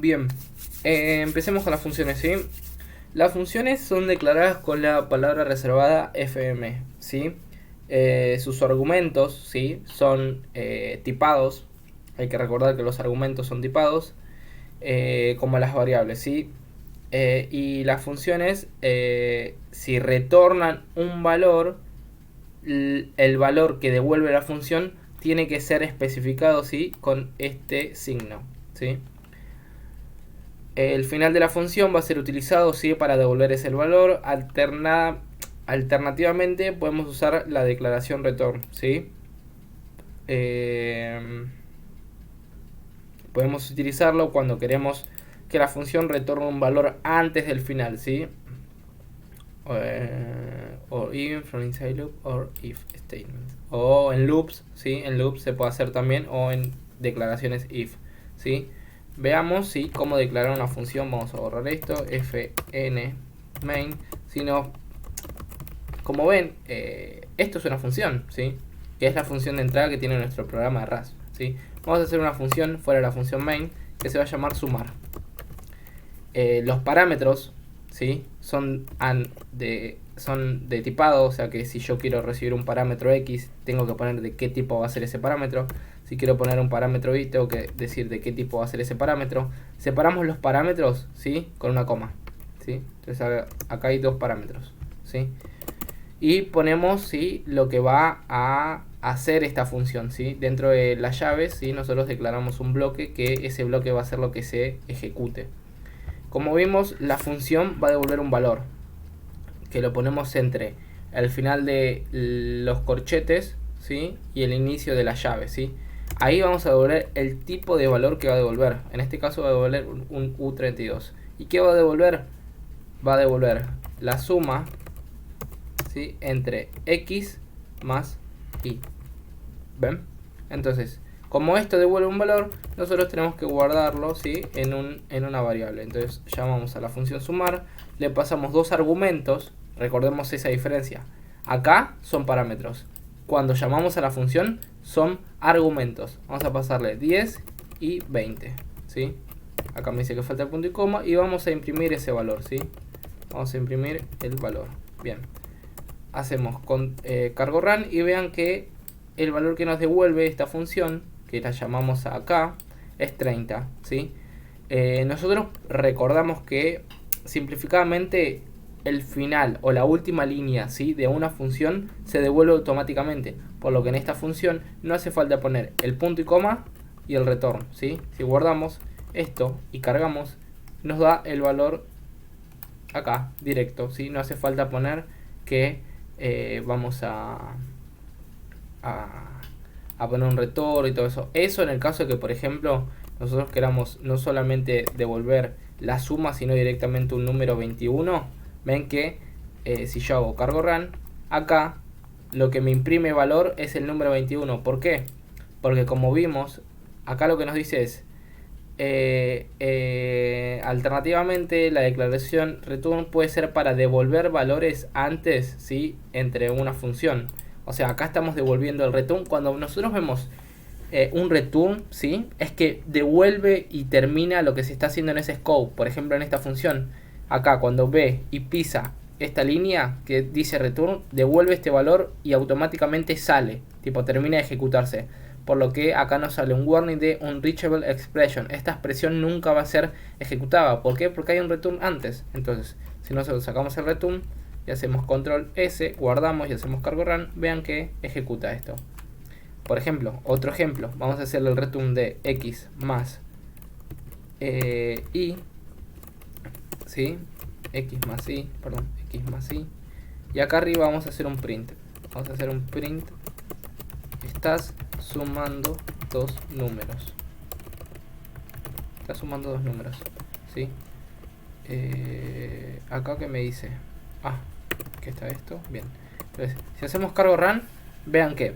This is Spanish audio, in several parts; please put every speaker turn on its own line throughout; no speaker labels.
Bien, empecemos con las funciones, ¿sí? Las funciones son declaradas con la palabra reservada fm, ¿sí? Sus argumentos, ¿sí? Son tipados. Hay que recordar que los argumentos son tipados, como las variables, ¿sí? Y las funciones, si retornan un valor, el valor que devuelve la función tiene que ser especificado, ¿sí? Con este signo, ¿sí? El final de la función va a ser utilizado, ¿sí? Para devolver ese valor. Alternativamente podemos usar la declaración return, ¿sí? Podemos utilizarlo cuando queremos que la función retorne un valor antes del final, ¿sí? Or even from inside loop or if statements. O en loops, ¿sí? En loops se puede hacer también, o en declaraciones if, ¿sí? Veamos, ¿sí? Cómo declarar una función. Vamos a borrar esto, fn main. Si no, como ven, esto es una función, ¿sí? Que es la función de entrada que tiene nuestro programa de RAS, ¿sí? Vamos a hacer una función fuera de la función main que se va a llamar sumar. Los parámetros, ¿sí? Son de tipado, o sea que si yo quiero recibir un parámetro X, tengo que poner de qué tipo va a ser ese parámetro. Si quiero poner un parámetro Y, tengo que decir de qué tipo va a ser ese parámetro. Separamos los parámetros, ¿sí? Con una coma, ¿sí? Entonces acá hay dos parámetros, ¿sí? Y ponemos, ¿sí? Lo que va a hacer esta función, ¿sí? Dentro de las llaves, ¿sí? Nosotros declaramos un bloque, que ese bloque va a ser lo que se ejecute. Como vimos, la función va a devolver un valor, que lo ponemos entre el final de los corchetes, ¿sí? Y el inicio de la llave, ¿sí? Ahí vamos a devolver el tipo de valor que va a devolver. En este caso va a devolver un U32. ¿Y qué va a devolver? Va a devolver la suma, ¿sí? Entre X más Y. ¿Ven? Entonces, como esto devuelve un valor, nosotros tenemos que guardarlo, ¿sí? en una variable. Entonces llamamos a la función sumar, le pasamos dos argumentos. Recordemos esa diferencia. Acá son parámetros. Cuando llamamos a la función son argumentos. Vamos a pasarle 10 y 20, ¿sí? Acá me dice que falta el punto y coma y vamos a imprimir ese valor, ¿sí? Vamos a imprimir el valor. Bien. Hacemos con cargo run y vean que el valor que nos devuelve esta función, que la llamamos acá, es 30, ¿sí? Nosotros recordamos que simplificadamente el final o la última línea, ¿sí? De una función se devuelve automáticamente, por lo que en esta función no hace falta poner el punto y coma y el return, ¿sí? Si guardamos esto y cargamos, nos da el valor acá, directo, ¿sí? No hace falta poner que vamos a poner un retorno y todo eso. Eso en el caso de que, por ejemplo, nosotros queramos no solamente devolver la suma, sino directamente un número 21. Ven que si yo hago cargo run, acá lo que me imprime valor es el número 21. ¿Por qué? Porque como vimos, acá lo que nos dice es alternativamente la declaración return puede ser para devolver valores antes, ¿sí? Entre una función. O sea, acá estamos devolviendo el return. Cuando nosotros vemos un return, ¿sí? Es que devuelve y termina lo que se está haciendo en ese scope. Por ejemplo, en esta función, acá cuando ve y pisa esta línea que dice return, devuelve este valor y automáticamente sale, tipo termina de ejecutarse. Por lo que acá nos sale un warning de unreachable expression. Esta expresión nunca va a ser ejecutada. ¿Por qué? Porque hay un return antes. Entonces, si nosotros sacamos el return y hacemos control S, guardamos y hacemos cargo run, vean que ejecuta esto. Por ejemplo, otro ejemplo, vamos a hacerle el return de X más Y, ¿sí? X más Y. Y acá arriba vamos a hacer un print. Vamos a hacer un print. Estás sumando dos números. Está sumando dos números, ¿sí? Acá que me dice, ¿qué está esto? Bien. Entonces, si hacemos cargo run, vean que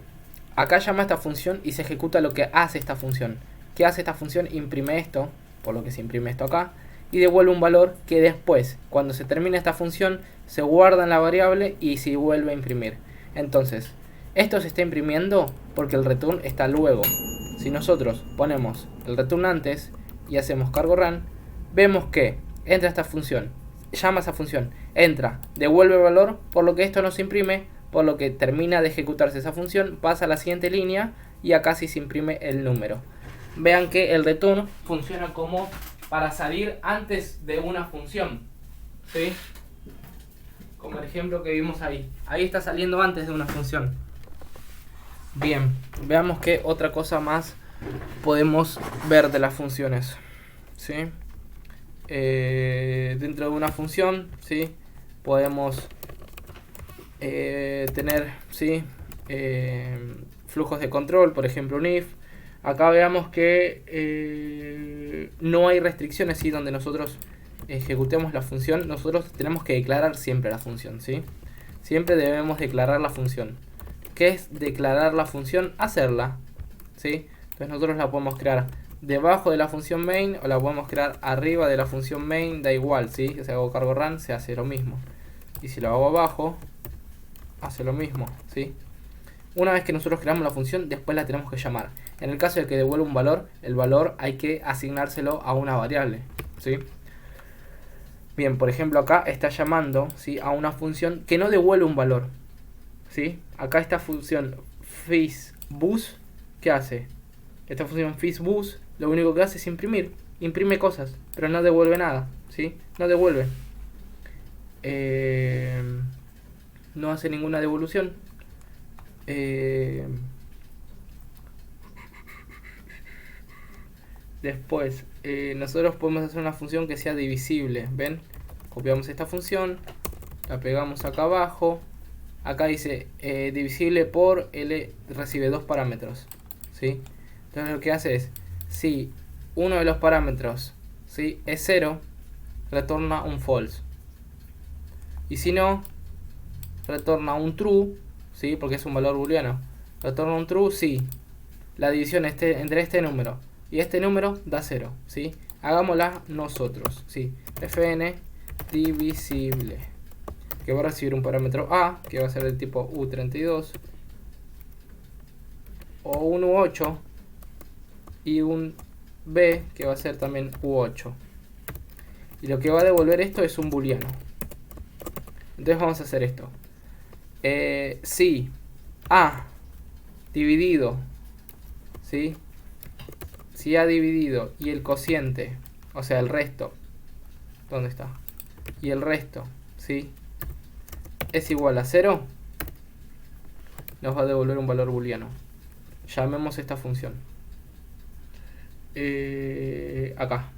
acá llama esta función y se ejecuta lo que hace esta función. ¿Qué hace esta función? Imprime esto, por lo que se imprime esto acá, y devuelve un valor que después, cuando se termina esta función, se guarda en la variable y se vuelve a imprimir. Entonces, esto se está imprimiendo porque el return está luego. Si nosotros ponemos el return antes y hacemos cargo run, vemos que entra esta función, llama a esa función, entra, devuelve el valor, por lo que esto no se imprime, por lo que termina de ejecutarse esa función, pasa a la siguiente línea y acá sí se imprime el número. Vean que el return funciona como para salir antes de una función, ¿sí? Como el ejemplo que vimos ahí. Ahí está saliendo antes de una función. Bien, veamos qué otra cosa más podemos ver de las funciones, ¿sí? Dentro de una función, ¿sí? Podemos tener, ¿sí? Flujos de control, por ejemplo un if. Acá veamos que no hay restricciones, ¿sí? Donde nosotros ejecutemos la función, nosotros tenemos que declarar siempre la función, ¿sí? Siempre debemos declarar la función. ¿Qué es declarar la función? Hacerla, ¿sí? Entonces nosotros la podemos crear debajo de la función main o la podemos crear arriba de la función main, da igual, ¿sí? Si hago cargo run se hace lo mismo. Y si lo hago abajo, hace lo mismo, ¿sí? Una vez que nosotros creamos la función, después la tenemos que llamar. En el caso de que devuelva un valor, el valor hay que asignárselo a una variable, ¿sí? Bien, por ejemplo acá está llamando, ¿sí? A una función que no devuelve un valor, ¿sí? Acá esta función FISBus, ¿qué hace? Esta función FISBus lo único que hace es imprimir. Imprime cosas, pero no devuelve nada, ¿sí? No devuelve. No hace ninguna devolución. Después, nosotros podemos hacer una función que sea divisible. ¿Ven? Copiamos esta función, la pegamos acá abajo. Acá dice divisible por L recibe dos parámetros, ¿sí? Entonces lo que hace es, si uno de los parámetros, ¿sí?, es 0, retorna un false. Y si no, retorna un true, ¿sí?, porque es un valor booleano. Retorna un true si la división entre este número y este número da 0, ¿sí? Hagámosla nosotros, ¿sí? Fn divisible, que va a recibir un parámetro A, que va a ser del tipo U32, o un U8, y un B, que va a ser también U8. Y lo que va a devolver esto es un booleano. Entonces vamos a hacer esto. Si A dividido, ¿sí?, si A dividido y el cociente, o sea el resto, ¿dónde está? Y el resto, ¿sí?, es igual a 0, nos va a devolver un valor booleano. Llamemos esta función. Acá.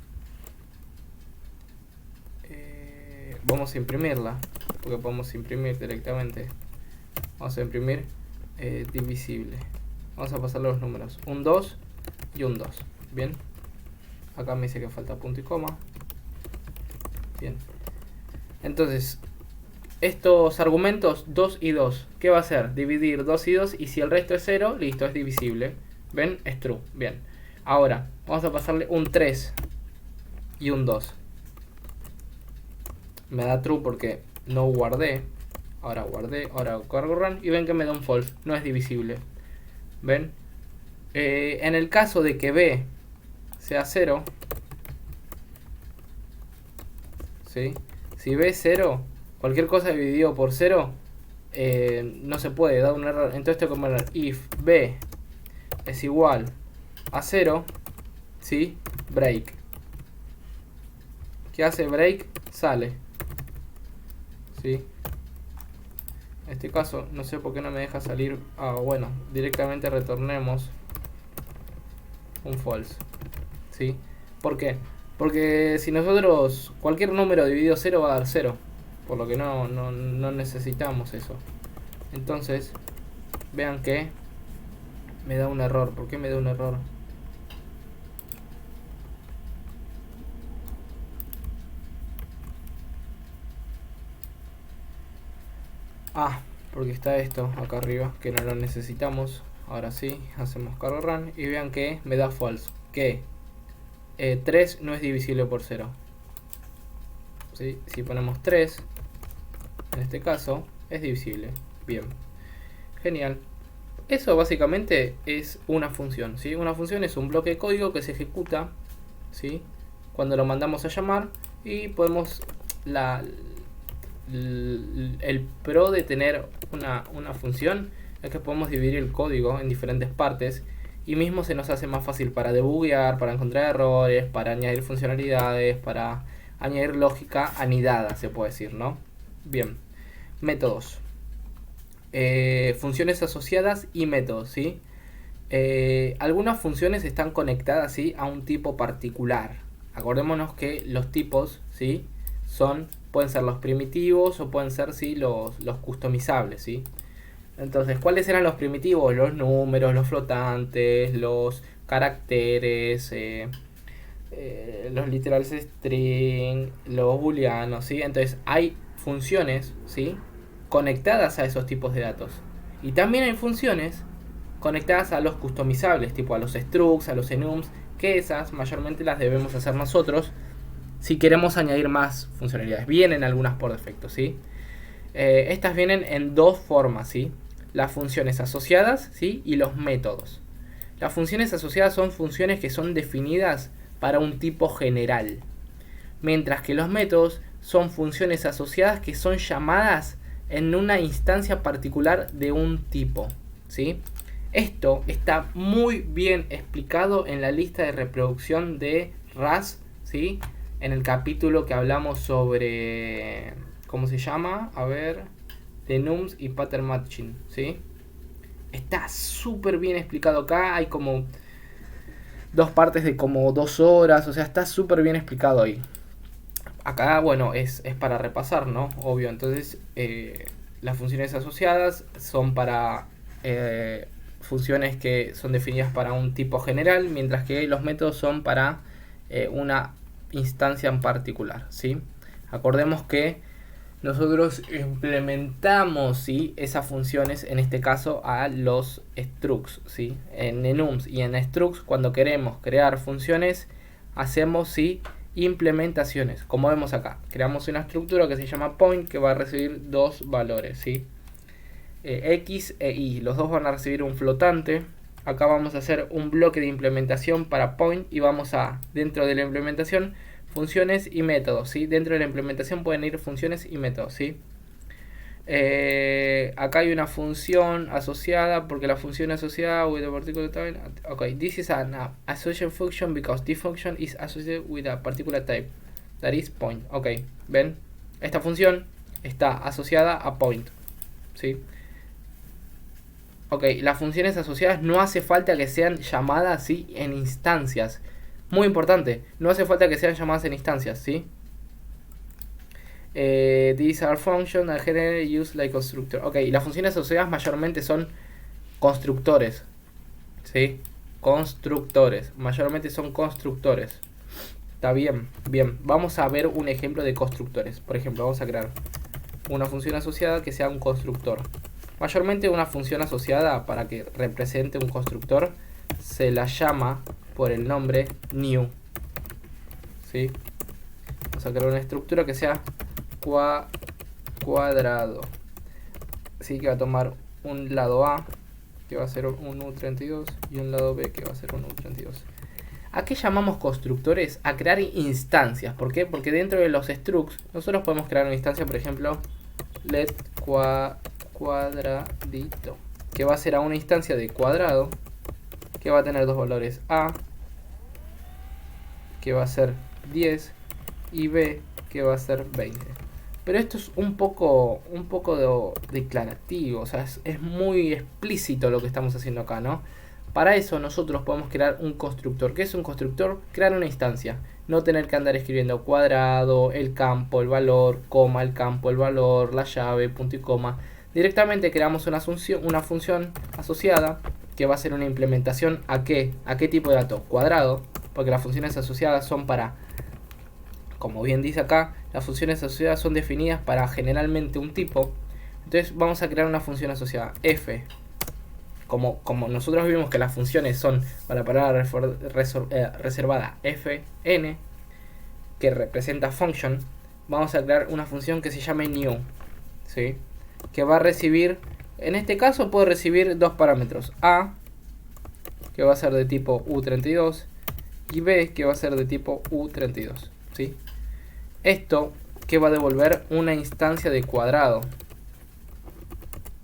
Vamos a imprimirla, porque podemos imprimir directamente. Vamos a imprimir divisible. Vamos a pasarle los números. Un 2 y un 2. Bien. Acá me dice que falta punto y coma. Bien. Entonces, estos argumentos 2 y 2, ¿qué va a hacer? Dividir 2 y 2, y si el resto es 0, listo, es divisible. ¿Ven? Es true. Bien. Ahora, vamos a pasarle un 3 y un 2. Me da true porque no guardé. Ahora guardé, ahora hago cargo run y ven que me da un false. No es divisible. ¿Ven? En el caso de que B sea 0, ¿sí?, si B es 0, cualquier cosa dividido por 0 no se puede, da un error. Entonces tengo que poner if B es igual a 0, ¿sí?, break. ¿Qué hace break? Sale, ¿sí? En este caso no sé por qué no me deja salir. Bueno, directamente retornemos un false, ¿sí? ¿Por qué? Porque si nosotros cualquier número dividido 0 va a dar 0, por lo que no necesitamos eso. Entonces vean que me da un error. ¿Por qué me da un error? Porque está esto acá arriba que no lo necesitamos. Ahora sí, hacemos cargo run y vean que me da false, que 3 no es divisible por 0, ¿sí? Si ponemos 3, en este caso, es divisible. Bien, genial. Eso básicamente es una función, ¿sí? Una función es un bloque de código que se ejecuta, ¿sí?, cuando lo mandamos a llamar, y podemos el pro de tener una función es que podemos dividir el código en diferentes partes y mismo se nos hace más fácil para debuguear, para encontrar errores, para añadir funcionalidades, para añadir lógica anidada, se puede decir, ¿no? Bien, métodos, funciones asociadas y métodos, ¿sí? Algunas funciones están conectadas, ¿sí?, a un tipo particular. Acordémonos que los tipos, ¿sí?, pueden ser los primitivos o pueden ser, ¿sí?, los customizables, ¿sí? Entonces, ¿cuáles eran los primitivos? Los números, los flotantes, los caracteres, los literal string, los booleanos, ¿sí? Entonces, hay funciones, ¿sí?, conectadas a esos tipos de datos. Y también hay funciones conectadas a los customizables, tipo a los structs, a los enums, que esas mayormente las debemos hacer nosotros si queremos añadir más funcionalidades. Vienen algunas por defecto, ¿sí? Estas vienen en dos formas, ¿sí? Las funciones asociadas, ¿sí?, y los métodos. Las funciones asociadas son funciones que son definidas para un tipo general, mientras que los métodos son funciones asociadas que son llamadas en una instancia particular de un tipo, ¿sí? Esto está muy bien explicado en la lista de reproducción de RAS, ¿sí?, en el capítulo que hablamos sobre, ¿cómo se llama? A ver, de nums y pattern matching, ¿sí? Está súper bien explicado acá. Hay como dos partes de como 2 horas. O sea, está súper bien explicado ahí. Acá, bueno, es para repasar, ¿no? Obvio. Entonces, las funciones asociadas son para funciones que son definidas para un tipo general, mientras que los métodos son para una instancia en particular, ¿sí? Acordemos que nosotros implementamos, ¿sí?, esas funciones, en este caso a los structs, ¿sí? En enums y en structs, cuando queremos crear funciones, hacemos, ¿sí?, implementaciones. Como vemos acá, creamos una estructura que se llama point, que va a recibir dos valores, ¿sí? X e Y, los dos van a recibir un flotante. Acá vamos a hacer un bloque de implementación para point y vamos a, dentro de la implementación, funciones y métodos, ¿sí? Dentro de la implementación pueden ir funciones y métodos, ¿sí? Acá hay una función asociada, porque la función asociada with a particular type. Okay, this is an association function because this function is associated with a particular type, that is point. Ok, ven, esta función está asociada a point, ¿sí? Ok, las funciones asociadas no hace falta que sean llamadas, ¿sí?, en instancias. Muy importante, no hace falta que sean llamadas en instancias, ¿sí? These are functions that generally use like constructor. Ok, las funciones asociadas mayormente son constructores, ¿sí? Constructores, mayormente son constructores. Está bien, bien. Vamos a ver un ejemplo de constructores. Por ejemplo, vamos a crear una función asociada que sea un constructor. Mayormente una función asociada, para que represente un constructor, se la llama por el nombre new, ¿sí? Vamos a crear una estructura que sea cuadrado, ¿sí?, que va a tomar un lado A, que va a ser un U32, y un lado B, que va a ser un U32. ¿A qué llamamos constructores? A crear instancias. ¿Por qué? Porque dentro de los structs nosotros podemos crear una instancia, por ejemplo, let cuadradito, que va a ser a una instancia de cuadrado, que va a tener dos valores, A, que va a ser 10, y B, que va a ser 20. Pero esto es un poco declarativo, o sea, es muy explícito lo que estamos haciendo acá, ¿no? Para eso nosotros podemos crear un constructor. ¿Qué es un constructor? Crear una instancia. No tener que andar escribiendo cuadrado, el campo, el valor, coma, el campo, el valor, la llave, punto y coma. Directamente creamos una función asociada que va a ser una implementación ¿a qué? ¿A qué tipo de dato? Cuadrado, porque las funciones asociadas son para, como bien dice acá, las funciones asociadas son definidas para generalmente un tipo. Entonces vamos a crear una función asociada f. Como nosotros vimos que las funciones son para la palabra reservada fn, que representa function, vamos a crear una función que se llame new, ¿sí?, que va a recibir, en este caso puede recibir dos parámetros, a, que va a ser de tipo u32, y B que va a ser de tipo U32, ¿sí? Esto que va a devolver una instancia de cuadrado,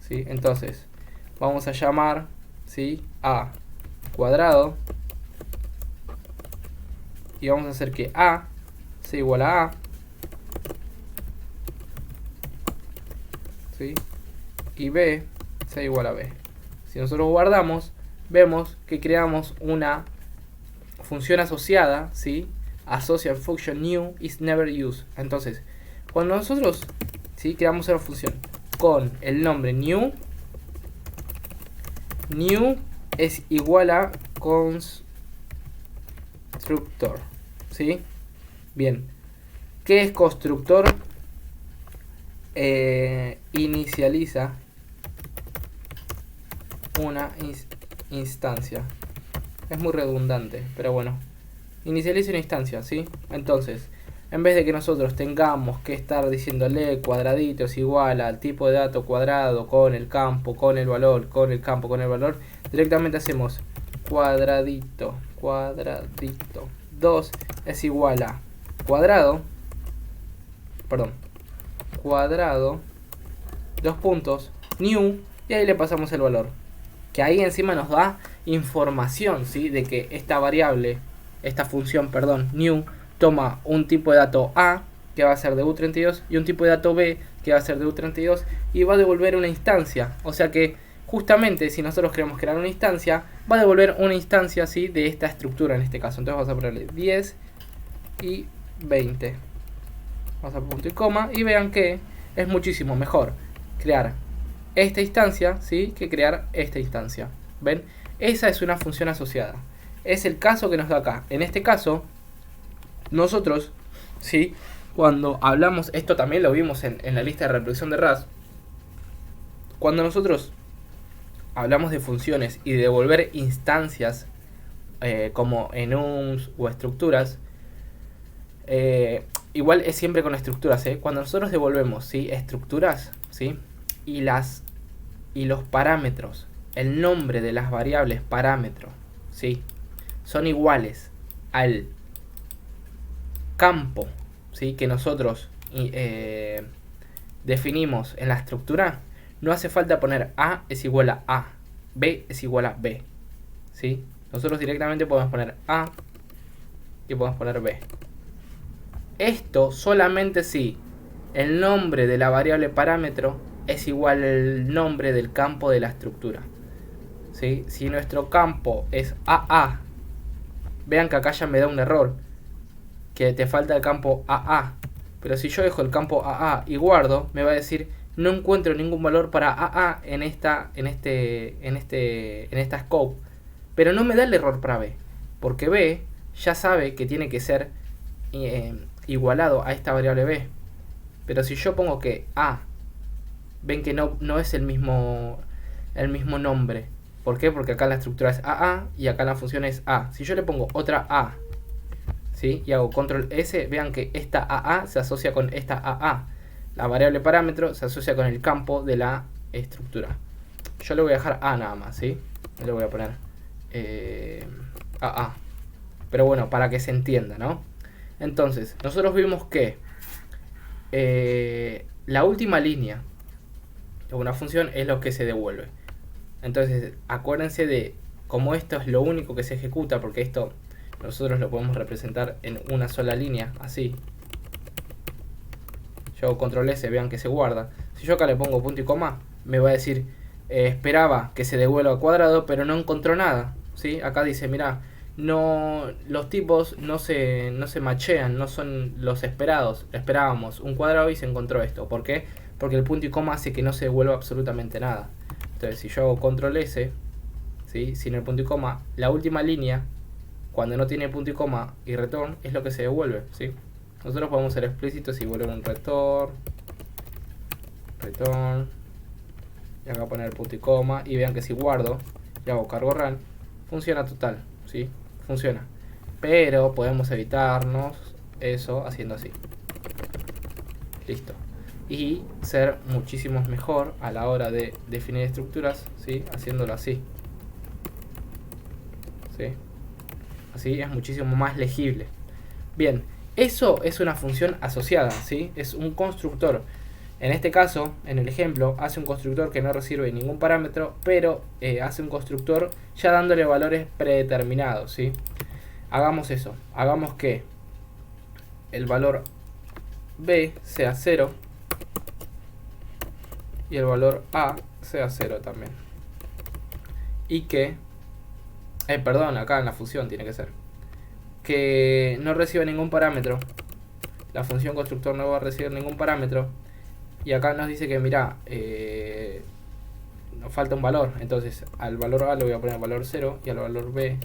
¿sí? Entonces vamos a llamar, ¿sí?, a cuadrado y vamos a hacer que A sea igual a A, ¿sí?, y B sea igual a B. Si nosotros guardamos, vemos que creamos una función asociada, ¿sí? Associate function new is never used. Entonces, cuando nosotros, ¿sí?, creamos una función con el nombre new es igual a constructor, ¿sí? Bien, ¿qué es constructor? Inicializa una instancia. Es muy redundante, pero bueno. Inicializa una instancia, ¿sí? Entonces, en vez de que nosotros tengamos que estar diciéndole cuadradito es igual al tipo de dato cuadrado con el campo, con el valor, con el campo, con el valor, directamente hacemos cuadradito 2 es igual a cuadrado, dos puntos, new, y ahí le pasamos el valor. Que ahí encima nos da información, ¿sí?, de que esta variable, esta función, perdón, new, toma un tipo de dato A, que va a ser de U32, y un tipo de dato B, que va a ser de U32, y va a devolver una instancia. O sea que, justamente, si nosotros queremos crear una instancia, va a devolver una instancia, ¿sí?, de esta estructura en este caso. Entonces vamos a ponerle 10 y 20. Vamos a punto y coma, y vean que es muchísimo mejor crear esta instancia, ¿sí?, que crear esta instancia. ¿Ven? Esa es una función asociada. Es el caso que nos da acá. En este caso, nosotros, ¿sí?, cuando hablamos, esto también lo vimos en la lista de reproducción de RAS, cuando nosotros hablamos de funciones y de devolver instancias como enums o estructuras, igual es siempre con estructuras, cuando nosotros devolvemos, ¿sí?, estructuras, ¿sí?, y los parámetros, el nombre de las variables parámetro, ¿sí?, son iguales al campo, ¿sí?, que nosotros definimos en la estructura, no hace falta poner A es igual a A, B es igual a B, ¿sí? Nosotros directamente podemos poner A y podemos poner B. Esto solamente si el nombre de la variable parámetro es igual al nombre del campo de la estructura, ¿sí? Si nuestro campo es AA, vean que acá ya me da un error, que te falta el campo AA, pero si yo dejo el campo AA y guardo, me va a decir no encuentro ningún valor para AA en esta scope, pero no me da el error para B, porque B ya sabe que tiene que ser igualado a esta variable B. Pero si yo pongo que A, ven que no es el mismo nombre. ¿Por qué? Porque acá la estructura es AA y acá la función es A. Si yo le pongo otra A, ¿sí?, y hago control S, vean que esta AA se asocia con esta AA. La variable parámetro se asocia con el campo de la estructura. Yo le voy a dejar A nada más, ¿sí? Le voy a poner AA. Pero bueno, para que se entienda, ¿no? Entonces, nosotros vimos que la última línea de una función es lo que se devuelve. Entonces, acuérdense de como esto es lo único que se ejecuta, porque esto nosotros lo podemos representar en una sola línea, así. Yo hago control S, vean que se guarda. Si yo acá le pongo punto y coma, me va a decir esperaba que se devuelva cuadrado, pero no encontró nada, ¿sí? Acá dice, mira, no, los tipos no se machean, no son los esperados. Esperábamos un cuadrado y se encontró esto. ¿Por qué? Porque el punto y coma hace que no se devuelva absolutamente nada. Entonces, si yo hago control S, ¿sí?, sin el punto y coma, la última línea, cuando no tiene punto y coma y return, es lo que se devuelve, ¿sí? Nosotros podemos ser explícitos y volver un return, y acá poner el punto y coma, y vean que si guardo y hago cargo run, funciona total, ¿sí? Funciona. Pero podemos evitarnos eso haciendo así. Listo. Y ser muchísimo mejor a la hora de definir estructuras, ¿sí?, haciéndolo así, ¿sí? ¿sí? Es muchísimo más legible. Bien, eso es una función asociada, ¿sí? Es un constructor. En este caso, en el ejemplo, hace un constructor que no recibe ningún parámetro, pero hace un constructor ya dándole valores predeterminados, ¿sí? Hagamos eso. Hagamos que el valor b sea 0 y el valor a sea 0 también. Y que, perdón, acá en la función tiene que ser, que no reciba ningún parámetro. La función constructor no va a recibir ningún parámetro. Y acá nos dice que, mira, nos falta un valor. Entonces, al valor A le voy a poner valor 0 y al valor B,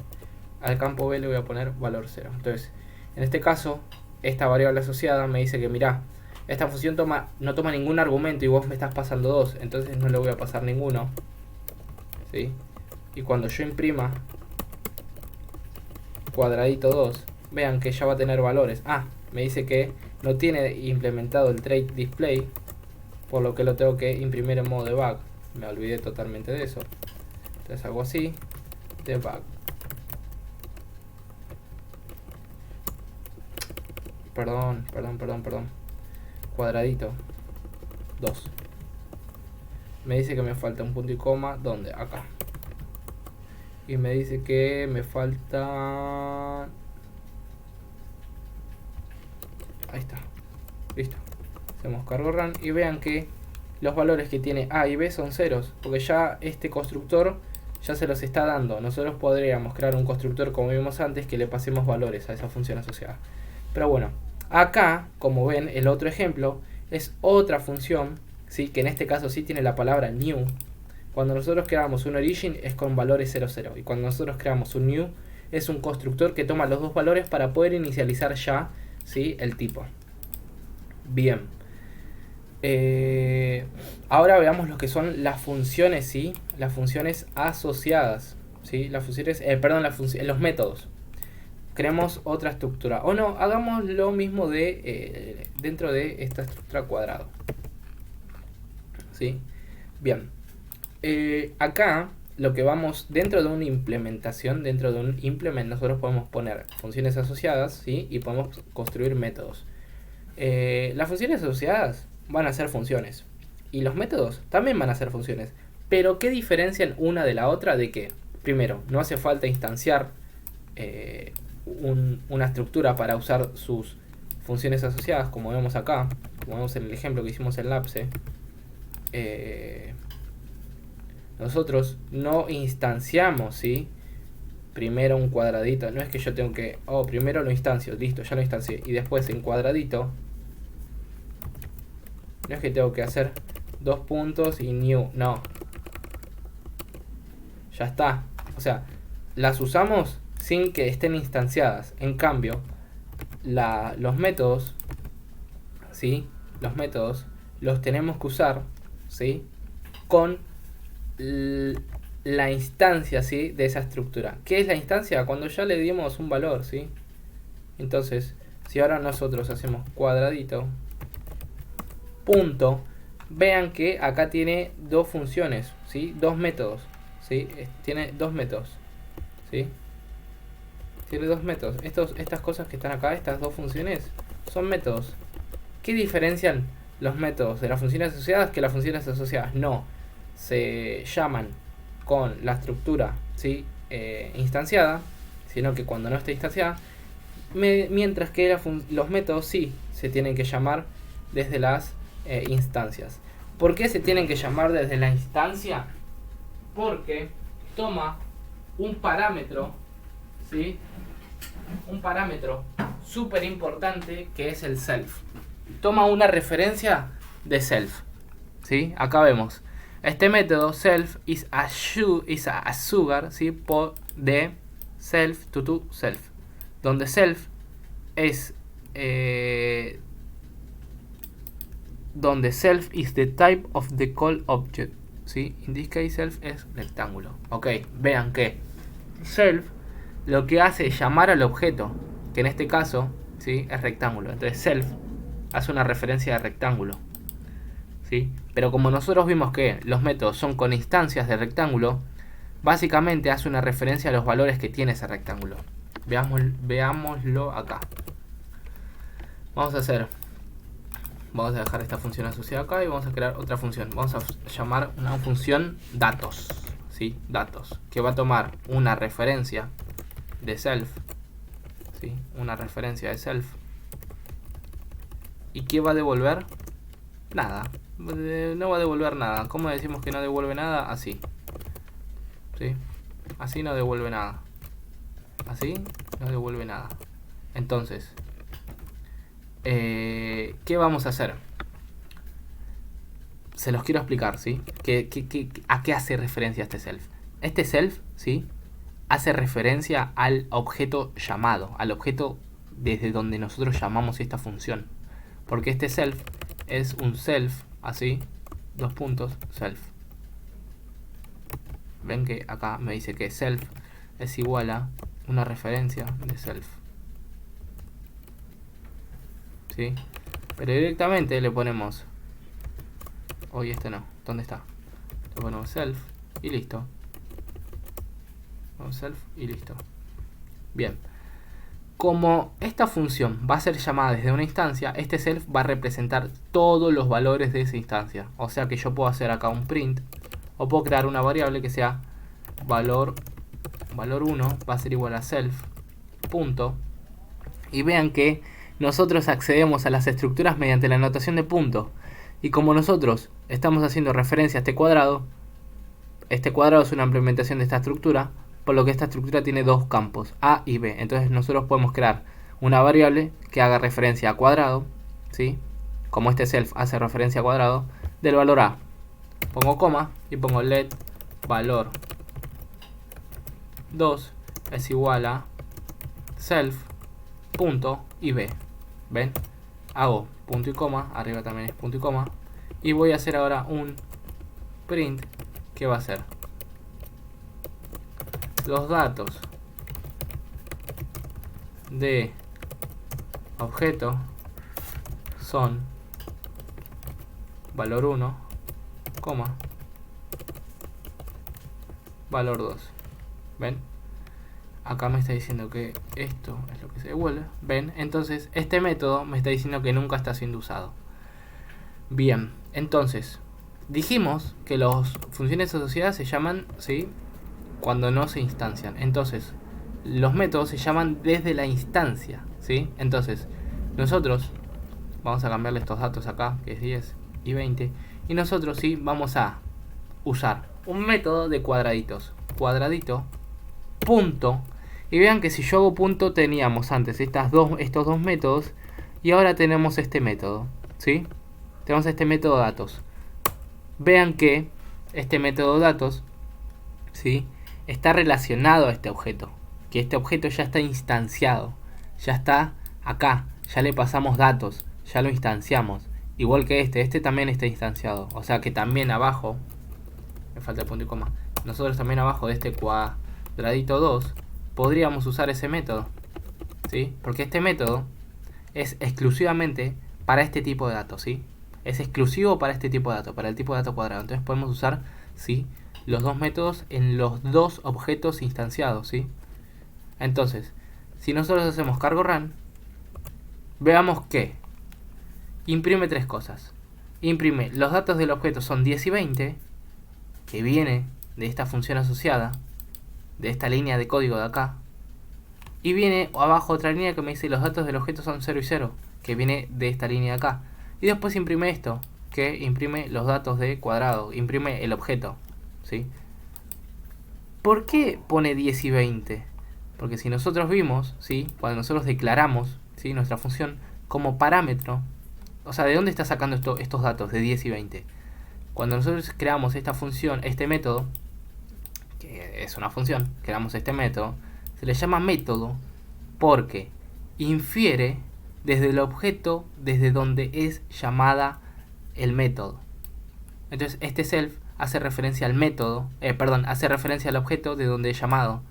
al campo B le voy a poner valor 0. Entonces, en este caso, esta variable asociada me dice que, mira, esta función no toma ningún argumento y vos me estás pasando 2. Entonces no le voy a pasar ninguno. ¿Sí? Y cuando yo imprima cuadradito 2, vean que ya va a tener valores. Me dice que no tiene implementado el trait display, por lo que lo tengo que imprimir en modo debug. Me olvidé totalmente de eso. Entonces hago así, debug. Perdón. Cuadradito 2. Me dice que me falta un punto y coma. ¿Dónde? Acá. Y me dice que me falta... Ahí está. Listo. Hacemos cargo run y vean que los valores que tiene A y B son ceros, porque ya este constructor ya se los está dando. Nosotros podríamos crear un constructor como vimos antes que le pasemos valores a esa función asociada. Pero bueno, acá, como ven, el otro ejemplo es otra función, ¿sí? Que en este caso sí tiene la palabra new. Cuando nosotros creamos un origin es con valores 0, 0. Y cuando nosotros creamos un new es un constructor que toma los dos valores para poder inicializar ya, ¿sí? El tipo. Bien. Ahora veamos lo que son las funciones, ¿sí? Las funciones asociadas, ¿sí? Las funciones, los métodos. Creemos otra estructura. O no, hagamos lo mismo dentro de esta estructura cuadrado. ¿Sí? Bien. Acá lo que vamos dentro de una implementación, dentro de un implement, nosotros podemos poner funciones asociadas, ¿sí? Y podemos construir métodos. Las funciones asociadas van a ser funciones y los métodos también van a ser funciones, pero ¿qué diferencian una de la otra? De que, primero, no hace falta instanciar una estructura para usar sus funciones asociadas, como vemos acá, como vemos en el ejemplo que hicimos en Lapse. Nosotros no instanciamos, ¿sí? Primero un cuadradito, no es que yo tengo que, primero lo instancio, listo, ya lo instancié, y después en cuadradito, no es que tengo que hacer 2 puntos y new, no. Ya está. O sea, las usamos sin que estén instanciadas. En cambio, los métodos, ¿sí? Los métodos los tenemos que usar, ¿sí? Con la instancia, ¿sí? De esa estructura. ¿Qué es la instancia? Cuando ya le dimos un valor, ¿sí? Entonces, si ahora nosotros hacemos cuadradito, punto, vean que acá tiene dos funciones, ¿sí? Dos métodos, ¿sí? Tiene dos métodos, ¿sí? Tiene dos métodos. Estas cosas que están acá, estas dos funciones, son métodos. ¿Qué diferencian los métodos de las funciones asociadas que las funciones asociadas? No se llaman con la estructura, ¿sí? Instanciada, sino que cuando no esté instanciada, mientras que los métodos sí se tienen que llamar desde las instancias. ¿Por qué se tienen que llamar desde la instancia? Porque toma un parámetro, ¿sí? Un parámetro súper importante que es el self. Toma una referencia de self, ¿sí? Acá vemos este método self is a sugar, ¿sí? De self to self, donde self es donde self is the type of the call object, ¿sí? In this case self es rectángulo. Ok, vean que self lo que hace es llamar al objeto, que en este caso, ¿sí? Es rectángulo. Entonces self hace una referencia de rectángulo, ¿sí? Pero como nosotros vimos que los métodos son con instancias de rectángulo, básicamente hace una referencia a los valores que tiene ese rectángulo. Veámoslo acá. Vamos a dejar esta función asociada acá y vamos a crear otra función. Vamos a llamar una función datos, ¿sí? Datos, que va a tomar una referencia de self, ¿sí? Una referencia de self. ¿Y qué va a devolver? Nada. No va a devolver nada. ¿Cómo decimos que no devuelve nada? Así. ¿Sí? Así no devuelve nada. Así no devuelve nada. Entonces, ¿qué vamos a hacer? Se los quiero explicar, ¿sí? ¿A qué hace referencia este self? Este self, ¿sí? Hace referencia al objeto llamado, al objeto desde donde nosotros llamamos esta función. Porque este self es un self, así, dos puntos, self. Ven que acá me dice que self es igual a una referencia de self. ¿Sí? Pero directamente le ponemos... Oye, este no. ¿Dónde está? Le ponemos self y listo. Self y listo. Bien. Como esta función va a ser llamada desde una instancia, este self va a representar todos los valores de esa instancia. O sea que yo puedo hacer acá un print, o puedo crear una variable que sea valor 1 va a ser igual a self, punto. Y vean que nosotros accedemos a las estructuras mediante la notación de punto. Y como nosotros estamos haciendo referencia a este cuadrado es una implementación de esta estructura, por lo que esta estructura tiene dos campos, A y B. Entonces nosotros podemos crear una variable que haga referencia a cuadrado, ¿sí? Como este self hace referencia a cuadrado, del valor A. Pongo coma y pongo let valor 2 es igual a self, punto y B. ¿Ven? Hago punto y coma, arriba también es punto y coma. Y voy a hacer ahora un print que va a ser los datos de objeto son valor 1, coma, valor 2. ¿Ven? Acá me está diciendo que esto es lo que se devuelve. ¿Ven? Entonces este método me está diciendo que nunca está siendo usado. Bien, entonces dijimos que las funciones asociadas se llaman, ¿sí?, cuando no se instancian. Entonces los métodos se llaman desde la instancia, ¿sí? Entonces nosotros vamos a cambiarle estos datos acá, que es 10 y 20, y nosotros sí vamos a usar un método de cuadraditos, cuadradito, punto. Y vean que si yo hago punto teníamos antes estos dos métodos, y ahora tenemos este método, ¿sí? Tenemos este método datos. Vean que este método datos, ¿sí?, está relacionado a este objeto, que este objeto ya está instanciado, ya está acá, ya le pasamos datos, ya lo instanciamos, igual que este también está instanciado, o sea que también abajo, me falta el punto y coma, nosotros también abajo de este cuadradito 2 podríamos usar ese método, ¿sí? Porque este método es exclusivamente para este tipo de datos, ¿sí? Es exclusivo para este tipo de datos, para el tipo de dato cuadrado. Entonces podemos usar, ¿sí?, los dos métodos en los dos objetos instanciados, ¿sí? Entonces, si nosotros hacemos cargo run, veamos que imprime tres cosas. Imprime los datos del objeto son 10 y 20, que viene de esta función asociada, de esta línea de código de acá. Y viene abajo otra línea que me dice los datos del objeto son 0 y 0, que viene de esta línea de acá. Y después imprime esto, que imprime los datos de cuadrado, imprime el objeto, ¿sí? ¿Por qué pone 10 y 20? Porque si nosotros vimos, ¿sí?, cuando nosotros declaramos, ¿sí?, nuestra función como parámetro, o sea, ¿de dónde está sacando estos datos de 10 y 20? Cuando nosotros creamos esta función, este método, que es una función, creamos este método, se le llama método porque infiere desde el objeto desde donde es llamada el método. Entonces este self hace referencia al método, hace referencia al objeto de donde es llamado.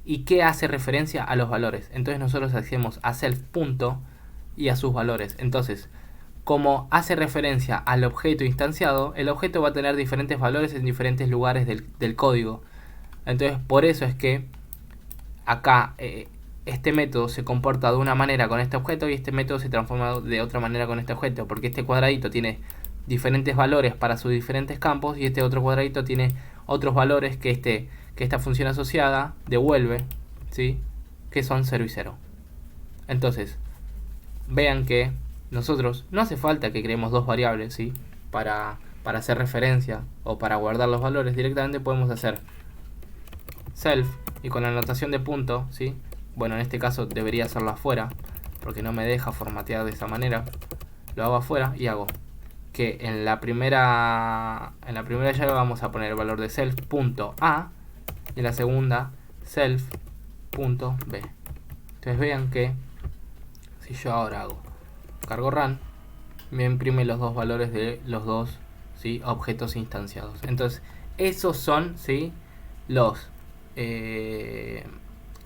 ¿Y qué hace referencia? A los valores. Entonces nosotros hacemos a self punto y a sus valores. Entonces, como hace referencia al objeto instanciado, el objeto va a tener diferentes valores en diferentes lugares del código. Entonces por eso es que acá este método se comporta de una manera con este objeto y este método se transforma de otra manera con este objeto, porque este cuadradito tiene diferentes valores para sus diferentes campos y este otro cuadradito tiene otros valores que esta función asociada devuelve, ¿sí? Que son 0 y 0. Entonces, vean que nosotros no hace falta que creemos dos variables, ¿sí? Para hacer referencia o para guardar los valores, directamente podemos hacer self y con la anotación de punto, ¿sí? Bueno, en este caso debería hacerlo afuera porque no me deja formatear de esa manera. Lo hago afuera y hago que en la primera llave vamos a poner el valor de self.a y en la segunda self.b. Entonces vean que si yo ahora hago cargo run, me imprime los dos valores de los dos, ¿sí? Objetos instanciados. Entonces esos son, ¿sí? los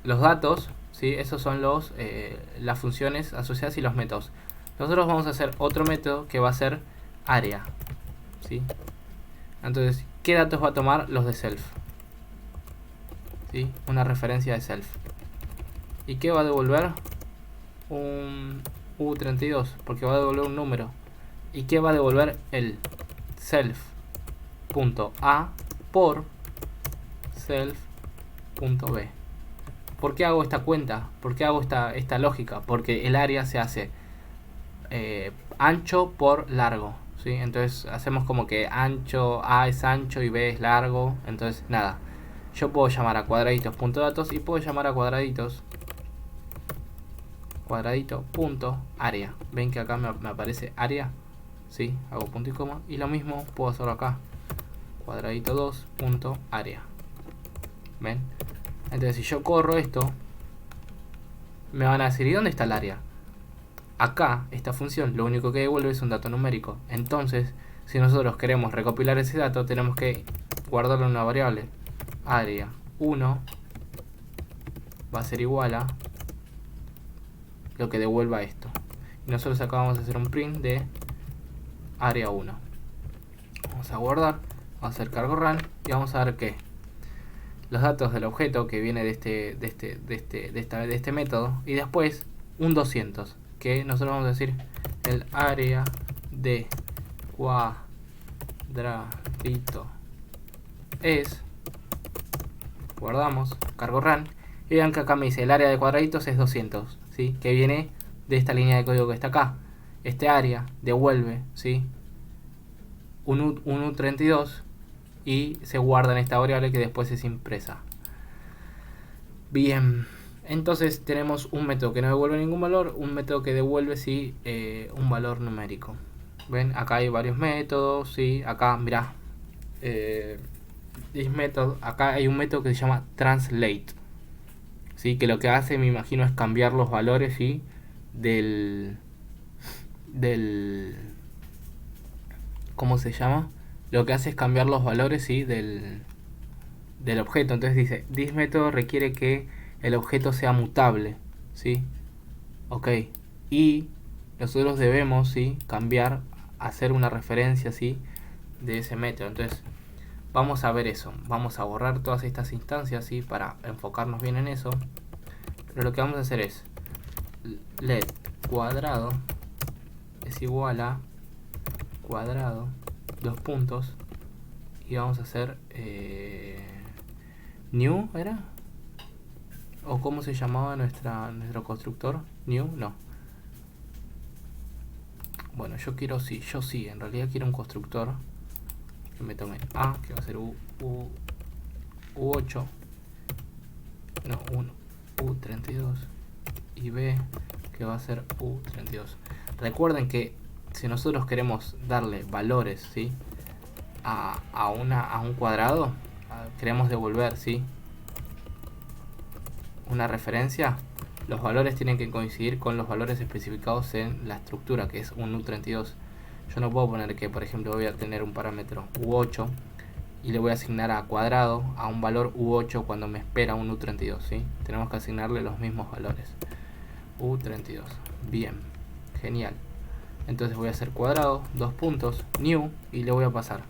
datos, ¿sí? Esos son las funciones asociadas y los métodos. Nosotros vamos a hacer otro método que va a ser área, ¿sí? Entonces, ¿qué datos va a tomar? Los de self, ¿sí? Una referencia de self. ¿Y qué va a devolver? Un U32, porque va a devolver un número. ¿Y qué va a devolver? El self.a por self.b. ¿Por qué hago esta cuenta? ¿Por qué hago esta lógica? Porque el área se hace ancho por largo, ¿sí? Entonces hacemos como que ancho, A es ancho y B es largo. Entonces nada, yo puedo llamar a cuadraditos.datos y puedo llamar a cuadradito punto área. Ven que acá me aparece área, ¿sí? Hago punto y coma y lo mismo puedo hacerlo acá, cuadradito 2 punto área. ¿Ven? Entonces si yo corro esto, me van a decir, ¿y dónde está el área? Acá, esta función lo único que devuelve es un dato numérico. Entonces, si nosotros queremos recopilar ese dato, tenemos que guardarlo en una variable. Área 1 va a ser igual a lo que devuelva esto. Y nosotros acá vamos a hacer un print de área 1. Vamos a guardar, vamos a hacer cargo run y vamos a ver que los datos del objeto que viene de este método y después un 200, que nosotros vamos a decir el área de cuadradito es, guardamos, cargo run y vean que acá me dice el área de cuadraditos es 200, ¿sí? Que viene de esta línea de código que está acá. Este área devuelve, ¿sí? un U32 y se guarda en esta variable que después es impresa. Bien, entonces tenemos un método que no devuelve ningún valor, un método que devuelve, sí, un valor numérico. Ven, acá hay varios métodos, sí, acá mirá, this method, acá hay un método que se llama translate, sí, que lo que hace, me imagino, es cambiar los valores, sí, del ¿cómo se llama? Lo que hace es cambiar los valores, ¿sí? del objeto. Entonces dice, this método requiere que el objeto sea mutable, ¿sí? Ok. Y nosotros debemos, ¿sí? Cambiar, hacer una referencia, ¿sí? De ese método. Entonces vamos a ver eso. Vamos a borrar todas estas instancias, ¿sí? Para enfocarnos bien en eso. Pero lo que vamos a hacer es let cuadrado es igual a cuadrado, dos puntos, y vamos a hacer new, ¿era? ¿O cómo se llamaba nuestro constructor? New, no. Bueno, yo sí, en realidad quiero un constructor que me tome A, que va a ser U8, no, U32, y B, que va a ser U32. Recuerden que si nosotros queremos darle valores, ¿sí? a un cuadrado, queremos devolver, ¿sí? Una referencia, los valores tienen que coincidir con los valores especificados en la estructura, que es un U32. Yo no puedo poner que, por ejemplo, voy a tener un parámetro U8 y le voy a asignar a cuadrado a un valor U8 cuando me espera un U32, ¿sí? Tenemos que asignarle los mismos valores. U32. Bien, genial. Entonces voy a hacer cuadrado, dos puntos, new, y le voy a pasar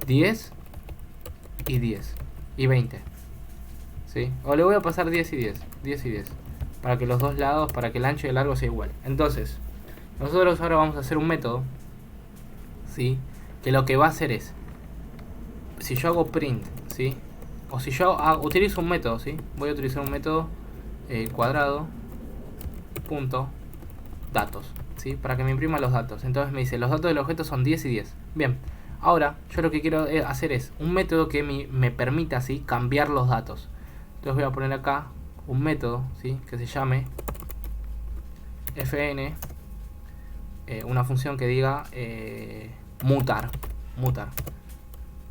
10 y 10 y 20, ¿sí? O le voy a pasar 10 y 10, 10 y 10. para que los dos lados, para que el ancho y el largo sea igual. Entonces, nosotros ahora vamos a hacer un método, ¿sí? Que lo que va a hacer es, si yo hago print, ¿sí? O si yo utilizo un método, ¿sí? Voy a utilizar un método cuadrado punto datos, ¿sí? Para que me imprima los datos. Entonces me dice, los datos del objeto son 10 y 10. Bien, ahora yo lo que quiero hacer es un método que me permita, ¿sí? Cambiar los datos. Entonces voy a poner acá un método, ¿sí? Que se llame fn, una función que diga mutar,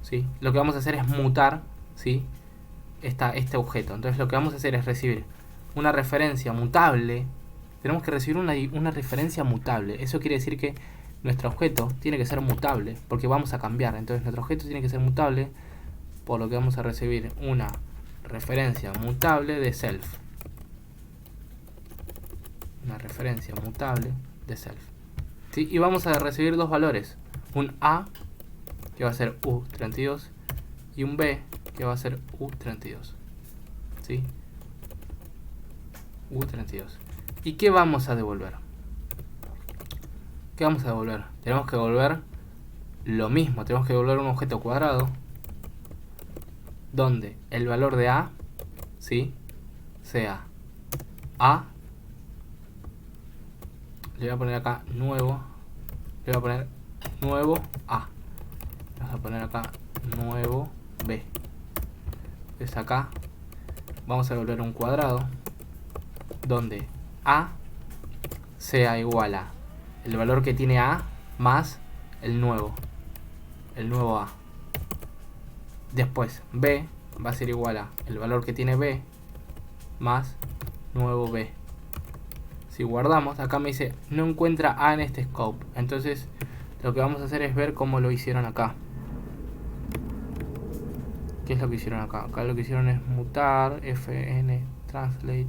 ¿sí? Lo que vamos a hacer es mutar, ¿sí? Este objeto. Entonces lo que vamos a hacer es recibir una referencia mutable. Tenemos que recibir una referencia mutable. Eso quiere decir que nuestro objeto tiene que ser mutable, porque vamos a cambiar. Entonces nuestro objeto tiene que ser mutable, por lo que vamos a recibir una referencia mutable de self. Una referencia mutable de self, ¿sí? Y vamos a recibir dos valores. Un A, que va a ser U32, y un B, que va a ser U32, ¿sí? U32. ¿Y qué vamos a devolver? ¿Qué vamos a devolver? Tenemos que devolver lo mismo. Tenemos que devolver un objeto cuadrado donde el valor de A, ¿sí? Sea A. Le voy a poner acá nuevo. Le voy a poner nuevo A. Vamos a poner acá nuevo B. Entonces acá vamos a devolver un cuadrado donde A sea igual a el valor que tiene A más el nuevo A. Después B va a ser igual a el valor que tiene B más nuevo B. Si guardamos, acá me dice no encuentra A en este scope. Entonces lo que vamos a hacer es ver cómo lo hicieron acá. ¿Qué es lo que hicieron acá? Acá lo que hicieron es mutar, fn, translate.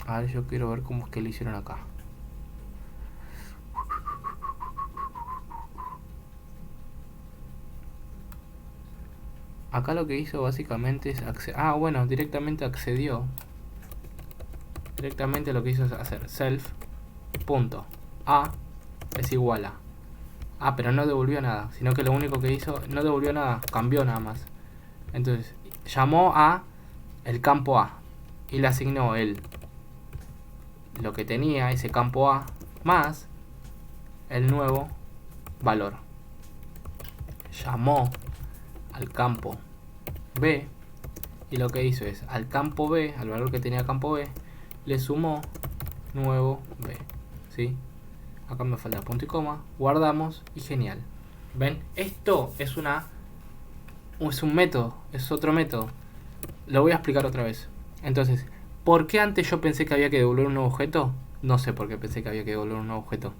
A ver, yo quiero ver cómo es que lo hicieron acá. Acá lo que hizo básicamente es bueno, directamente accedió. Directamente lo que hizo es hacer self.a es igual a. Pero no devolvió nada, sino que lo único que hizo, no devolvió nada, cambió nada más. Entonces, llamó a el campo A y le asignó lo que tenía ese campo A más el nuevo valor. Llamó al campo B y lo que hizo es al campo B, al valor que tenía campo B, le sumó nuevo B, ¿sí? Acá me falta punto y coma, guardamos y genial. ¿Ven? Esto es un método, es otro método. Lo voy a explicar otra vez. Entonces, ¿por qué antes yo pensé que había que devolver un nuevo objeto? No sé por qué pensé que había que devolver un nuevo objeto.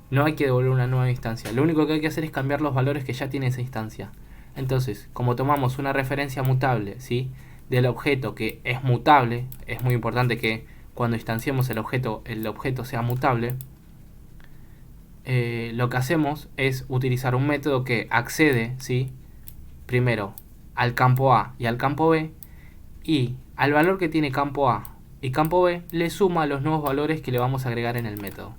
No hay que devolver una nueva instancia. Lo único que hay que hacer es cambiar los valores que ya tiene esa instancia. Entonces, como tomamos una referencia mutable, ¿sí? Del objeto que es mutable, es muy importante que cuando instanciemos el objeto sea mutable. Lo que hacemos es utilizar un método que accede, ¿sí? Primero al campo A y al campo B, y al valor que tiene campo A y campo B le suma los nuevos valores que le vamos a agregar en el método.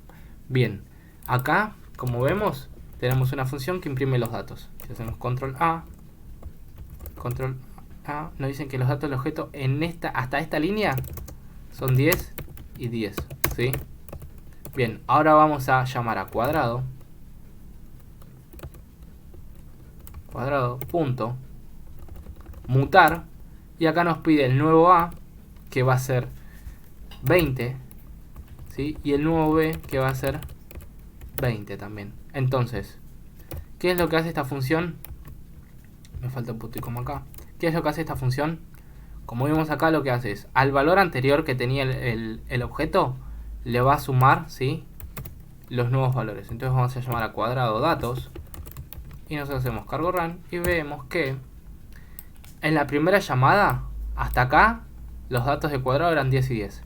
Bien, acá, como vemos, tenemos una función que imprime los datos. Si hacemos control A, nos dicen que los datos del objeto hasta esta línea son 10 y 10, ¿sí? Bien, ahora vamos a llamar a cuadrado punto mutar, y acá nos pide el nuevo A, que va a ser 20, ¿sí? Y el nuevo B, que va a ser 20 también. Entonces, ¿qué es lo que hace esta función? Me falta un punto y coma acá. ¿Qué es lo que hace esta función? Como vimos acá, lo que hace es al valor anterior que tenía el objeto le va a sumar, ¿sí? Los nuevos valores. Entonces vamos a llamar a cuadrado datos y nos hacemos cargo run y vemos que en la primera llamada hasta acá los datos de cuadrado eran 10 y 10.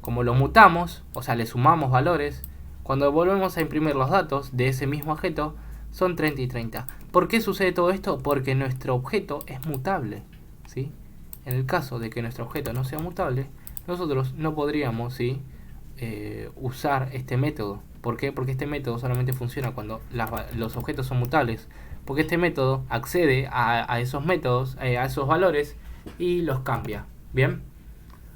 Como lo mutamos, o sea le sumamos valores, cuando volvemos a imprimir los datos de ese mismo objeto son 30 y 30. ¿Por qué sucede todo esto? Porque nuestro objeto es mutable, ¿sí? En el caso de que nuestro objeto no sea mutable, nosotros no podríamos, ¿sí? Usar este método. ¿Por qué? Porque este método solamente funciona cuando los objetos son mutables. Porque este método accede a esos métodos, a esos valores y los cambia. ¿Bien?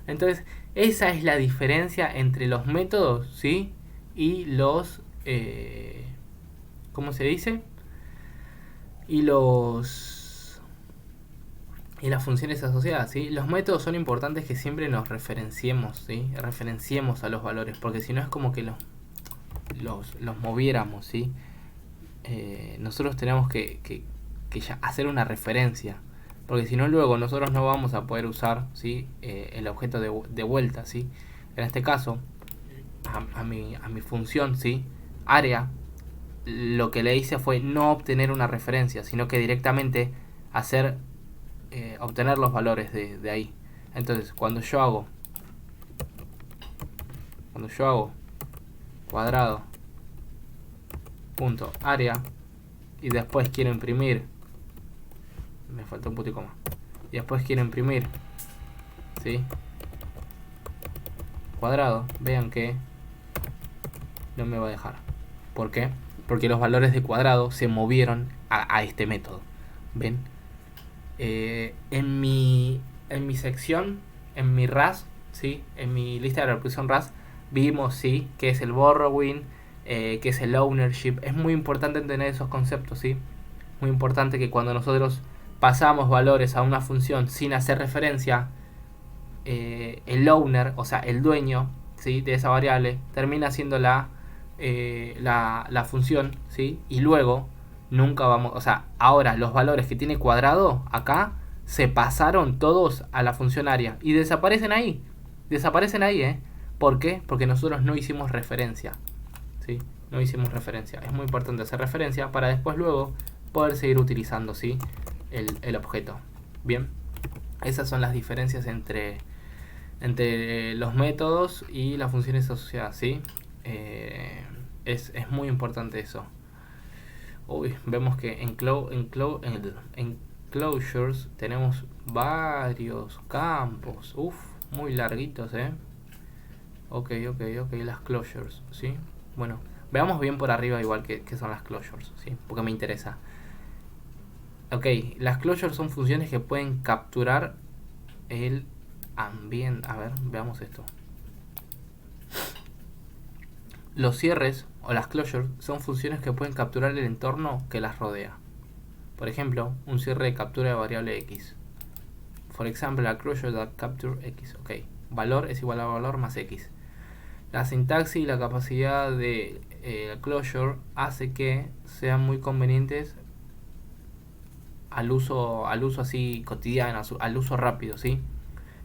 Entonces, esa es la diferencia entre los métodos, ¿sí? Y los... ¿cómo se dice? Y las funciones asociadas, ¿sí? Los métodos son importantes que siempre nos referenciemos, ¿sí? Referenciemos a los valores, porque si no es como que los moviéramos, ¿sí? Nosotros tenemos que ya hacer una referencia, porque si no luego nosotros no vamos a poder usar, ¿sí? El objeto de vuelta, ¿sí? En este caso, a mi función, ¿sí? Área, lo que le hice fue no obtener una referencia, sino que directamente hacer obtener los valores de ahí. Entonces, cuando yo hago cuadrado punto área y después quiero imprimir, me falta un punto y coma, y después quiero imprimir, ¿sí? Cuadrado, vean que no me va a dejar. ¿Por qué? Porque los valores de cuadrado se movieron a este método. ¿Ven? En mi sección, en mi RAS, ¿sí? En mi lista de reproducción RAS, vimos, ¿sí? Qué es el borrowing, qué es el ownership. Es muy importante entender esos conceptos, ¿sí? Muy importante que cuando nosotros pasamos valores a una función sin hacer referencia, el owner, o sea, el dueño, ¿sí? De esa variable, termina siendo la función, ¿sí? Y luego nunca vamos, o sea, ahora los valores que tiene cuadrado acá se pasaron todos a la función área y desaparecen ahí. Desaparecen ahí, ¿eh? ¿Por qué? Porque nosotros no hicimos referencia, ¿sí? No hicimos referencia. Es muy importante hacer referencia para después luego poder seguir utilizando, ¿sí? El objeto. Bien. Esas son las diferencias entre los métodos y las funciones asociadas, ¿sí? Es muy importante eso. Uy, vemos que en closures tenemos varios campos. Uf, muy larguitos, Ok, las closures, ¿sí? Bueno, veamos bien por arriba igual que son las closures, ¿sí? Porque me interesa. Ok, las closures son funciones que pueden capturar el ambiente. A ver, veamos esto. Los cierres o las closures son funciones que pueden capturar el entorno que las rodea. Por ejemplo, un cierre de captura de variable x. For example, a closure that capture x. Ok, valor es igual a valor más x. La sintaxis y la capacidad de closure hace que sean muy convenientes al uso así cotidiano, al uso rápido, ¿sí?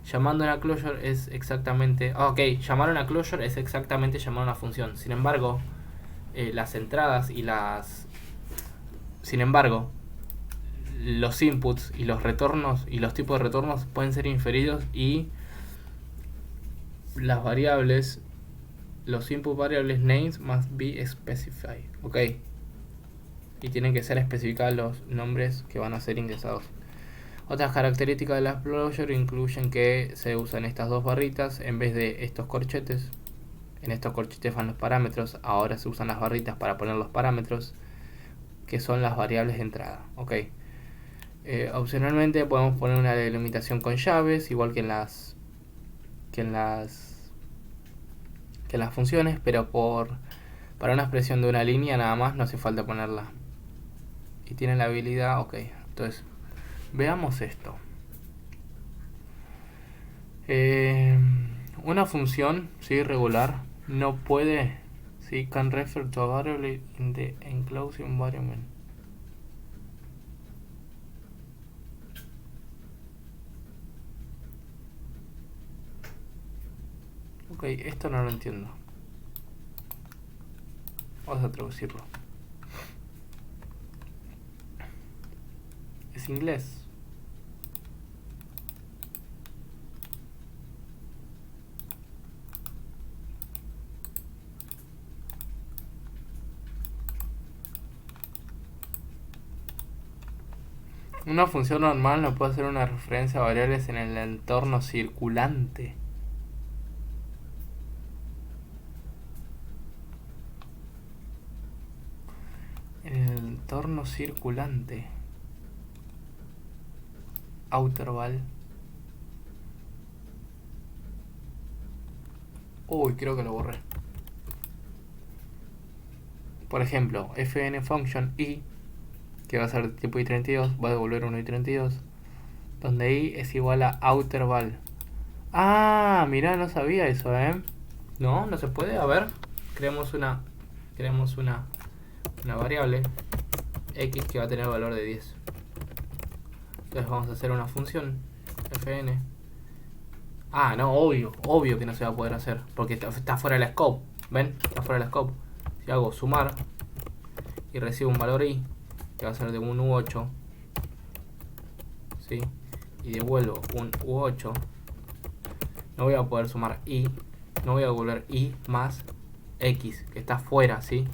Llamando a una closure es exactamente... llamar a una closure es exactamente llamar a una función. Sin embargo, las entradas y las... Sin embargo, los inputs y los retornos y los tipos de retornos pueden ser inferidos y las variables, los input variables names must be specified. Ok. Y tienen que ser especificados los nombres que van a ser ingresados. Otras características de la closure incluyen que se usan estas dos barritas en vez de estos corchetes. En estos corchetes van los parámetros, ahora se usan las barritas para poner los parámetros, que son las variables de entrada. Ok. Opcionalmente podemos poner una delimitación con llaves, igual que en las funciones, pero para una expresión de una línea nada más no hace falta ponerla. Y tiene la habilidad, ok. Entonces, veamos esto. Una función, ¿sí? Regular no puede, ¿sí? Can refer to a variable in the enclosed environment. Ok, esto no lo entiendo. Vamos a traducirlo. Es inglés. Una función normal no puede hacer una referencia a variables en el entorno circulante. Retorno circulante. Outerval. Uy, creo que lo borré. Por ejemplo, fn function i, que va a ser de tipo i32, va a devolver un i32, donde i es igual a outerval. Ah, mirá, no sabía eso, No, no se puede. A ver, creemos una variable x que va a tener valor de 10. Entonces vamos a hacer una función fn. Ah, no, obvio que no se va a poder hacer, porque está fuera de la scope. ¿Ven? Está fuera de la scope. Si hago sumar y recibo un valor i, que va a ser de un u8, ¿sí? Y devuelvo un u8, no voy a poder sumar i, no voy a devolver i más x, que está fuera, ¿sí?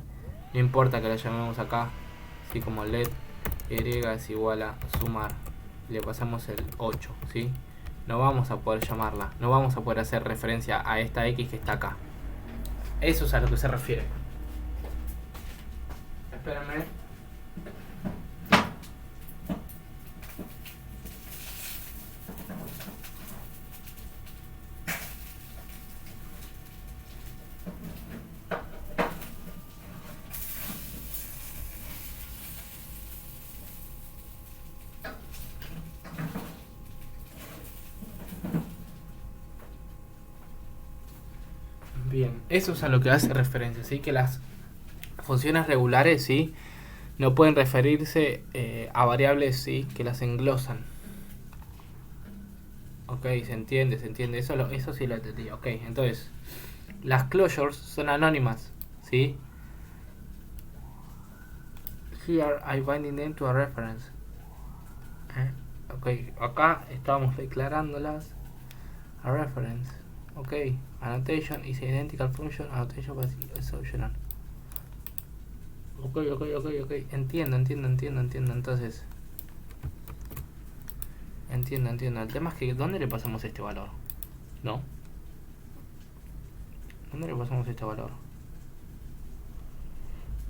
No importa que la llamemos acá, ¿sí? Como let y es igual a sumar, le pasamos el 8, ¿sí? No vamos a poder llamarla, no vamos a poder hacer referencia a esta x que está acá. Eso es a lo que se refiere. Espérame. Bien, eso es a lo que hace referencia, ¿sí? Que las funciones regulares, ¿sí? No pueden referirse a variables, ¿sí? Que las englosan. Ok, se entiende. Eso sí lo entendí. Ok, entonces, las closures son anónimas, ¿sí? Here I binding them to a reference. Ok, acá estamos declarándolas a reference. Ok, annotation is identical function, annotation is optional. Ok. Entiendo. Entonces, entiendo. El tema es que, ¿dónde le pasamos este valor? ¿No? ¿Dónde le pasamos este valor?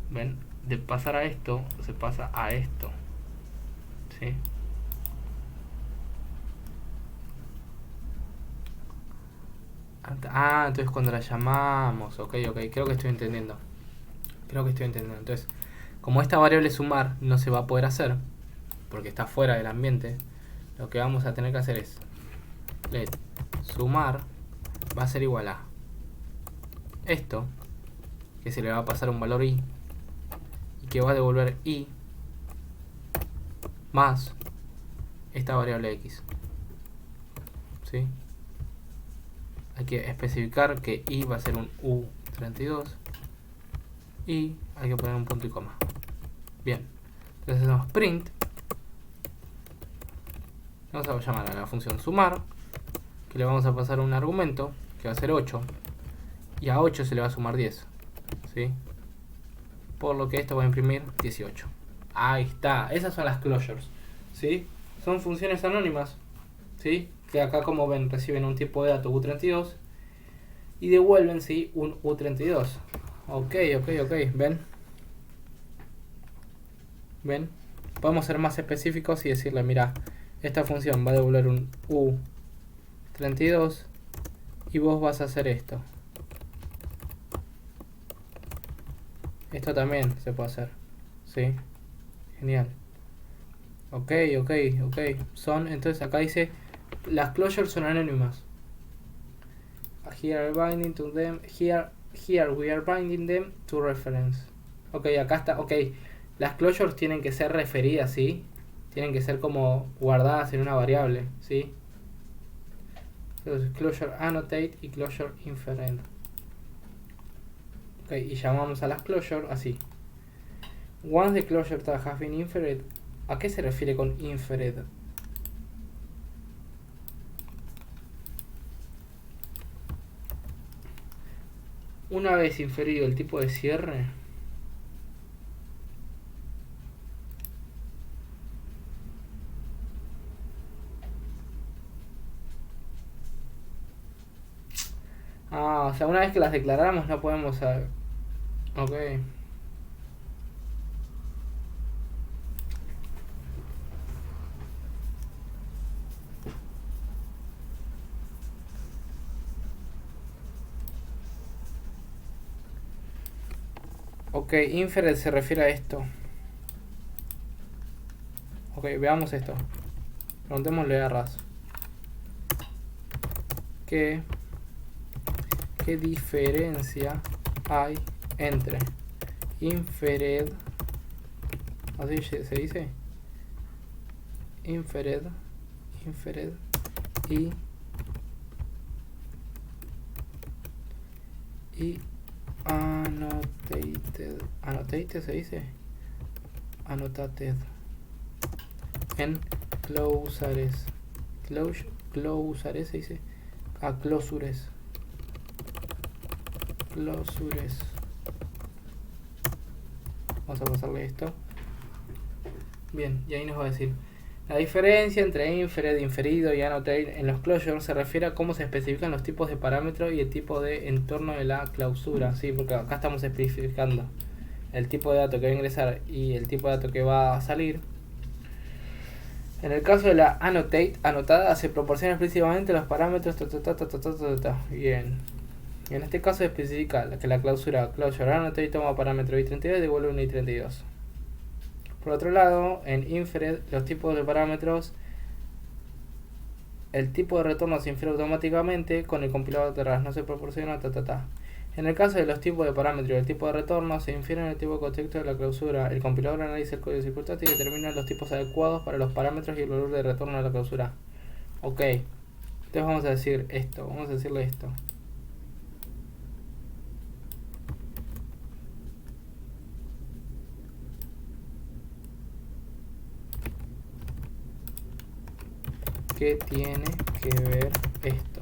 ¿Ven? De pasar a esto, se pasa a esto. ¿Sí? Ah, entonces cuando la llamamos. Ok. Creo que estoy entendiendo. Entonces, como esta variable sumar no se va a poder hacer, porque está fuera del ambiente, lo que vamos a tener que hacer es let sumar va a ser igual a esto, que se le va a pasar un valor i, y que va a devolver i más esta variable x. ¿Sí? Hay que especificar que i va a ser un u32 y hay que poner un punto y coma. Bien, entonces hacemos print. Vamos a llamar a la función sumar, que le vamos a pasar un argumento que va a ser 8, y a 8 se le va a sumar 10, ¿sí? Por lo que esto va a imprimir 18. Ahí está, esas son las closures, ¿sí? Son funciones anónimas, ¿sí? Que acá, como ven, reciben un tipo de dato u32 y devuelven, ¿sí? Un u32. Ok, ¿ven? Podemos ser más específicos y decirle, mira, esta función va a devolver un u32 y vos vas a hacer esto. Esto también se puede hacer, ¿sí? Genial. Ok. Entonces acá dice, las closures son anónimas. Here binding to them. Here we are binding them to reference. Ok, acá está. Ok, las closures tienen que ser referidas, ¿sí? Tienen que ser como guardadas en una variable, ¿sí? Entonces, closure annotate y closure inferred. Ok, y llamamos a las closure así. Once the closure tag has been inferred. ¿A qué se refiere con inferred? Una vez inferido el tipo de cierre, o sea, una vez que las declaramos no podemos saber. Ok. Ok, inferred se refiere a esto. Ok, veamos esto. Preguntémosle a Raz. ¿Qué diferencia hay entre inferred, así se dice, inferred y annotated se dice, annotated en closures se dice, closures. Vamos a pasarle esto. Bien, y ahí nos va a decir la diferencia entre inferred, inferido y annotated en los closures se refiere a cómo se especifican los tipos de parámetros y el tipo de entorno de la clausura. Sí, porque acá estamos especificando el tipo de dato que va a ingresar y el tipo de dato que va a salir. En el caso de la anotada se proporciona explícitamente los parámetros. Bien. Y en este caso se especifica que la closure annotate toma parámetro i32 y devuelve un i32. Por otro lado, en inferred, los tipos de parámetros, el tipo de retorno se infiere automáticamente con el compilador de RAS, no se proporciona En el caso de los tipos de parámetros y el tipo de retorno, se infieren el tipo de contexto de la clausura. El compilador analiza el código circunstancia y determina los tipos adecuados para los parámetros y el valor de retorno de la clausura. Ok, entonces vamos a decir esto, vamos a decirle esto. ¿Qué tiene que ver esto?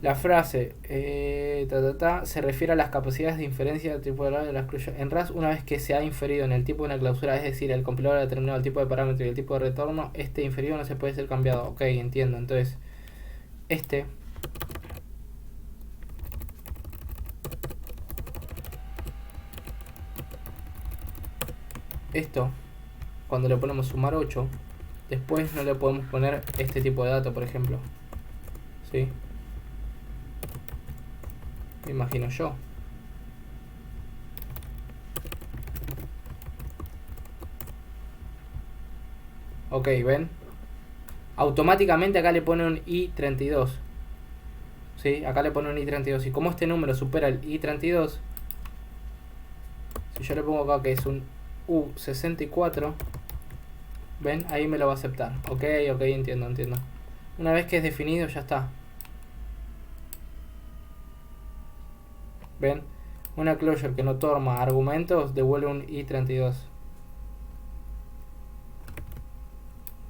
La frase se refiere a las capacidades de inferencia del tipo de las closures. En RAS, una vez que se ha inferido en el tipo de una clausura, es decir, el compilador ha determinado el tipo de parámetro y el tipo de retorno, este inferido no se puede ser cambiado. Ok, entiendo. Entonces, esto, cuando le ponemos sumar 8, después no le podemos poner este tipo de dato, por ejemplo. ¿Sí? Me imagino yo. Ok, ¿ven? Automáticamente acá le pone un i32. ¿Sí? Acá le pone un i32. Y como este número supera el i32, si yo le pongo acá que es un u64, ¿ven? Ahí me lo va a aceptar. Ok, entiendo. Una vez que es definido, ya está. ¿Ven? Una closure que no toma argumentos devuelve un i32.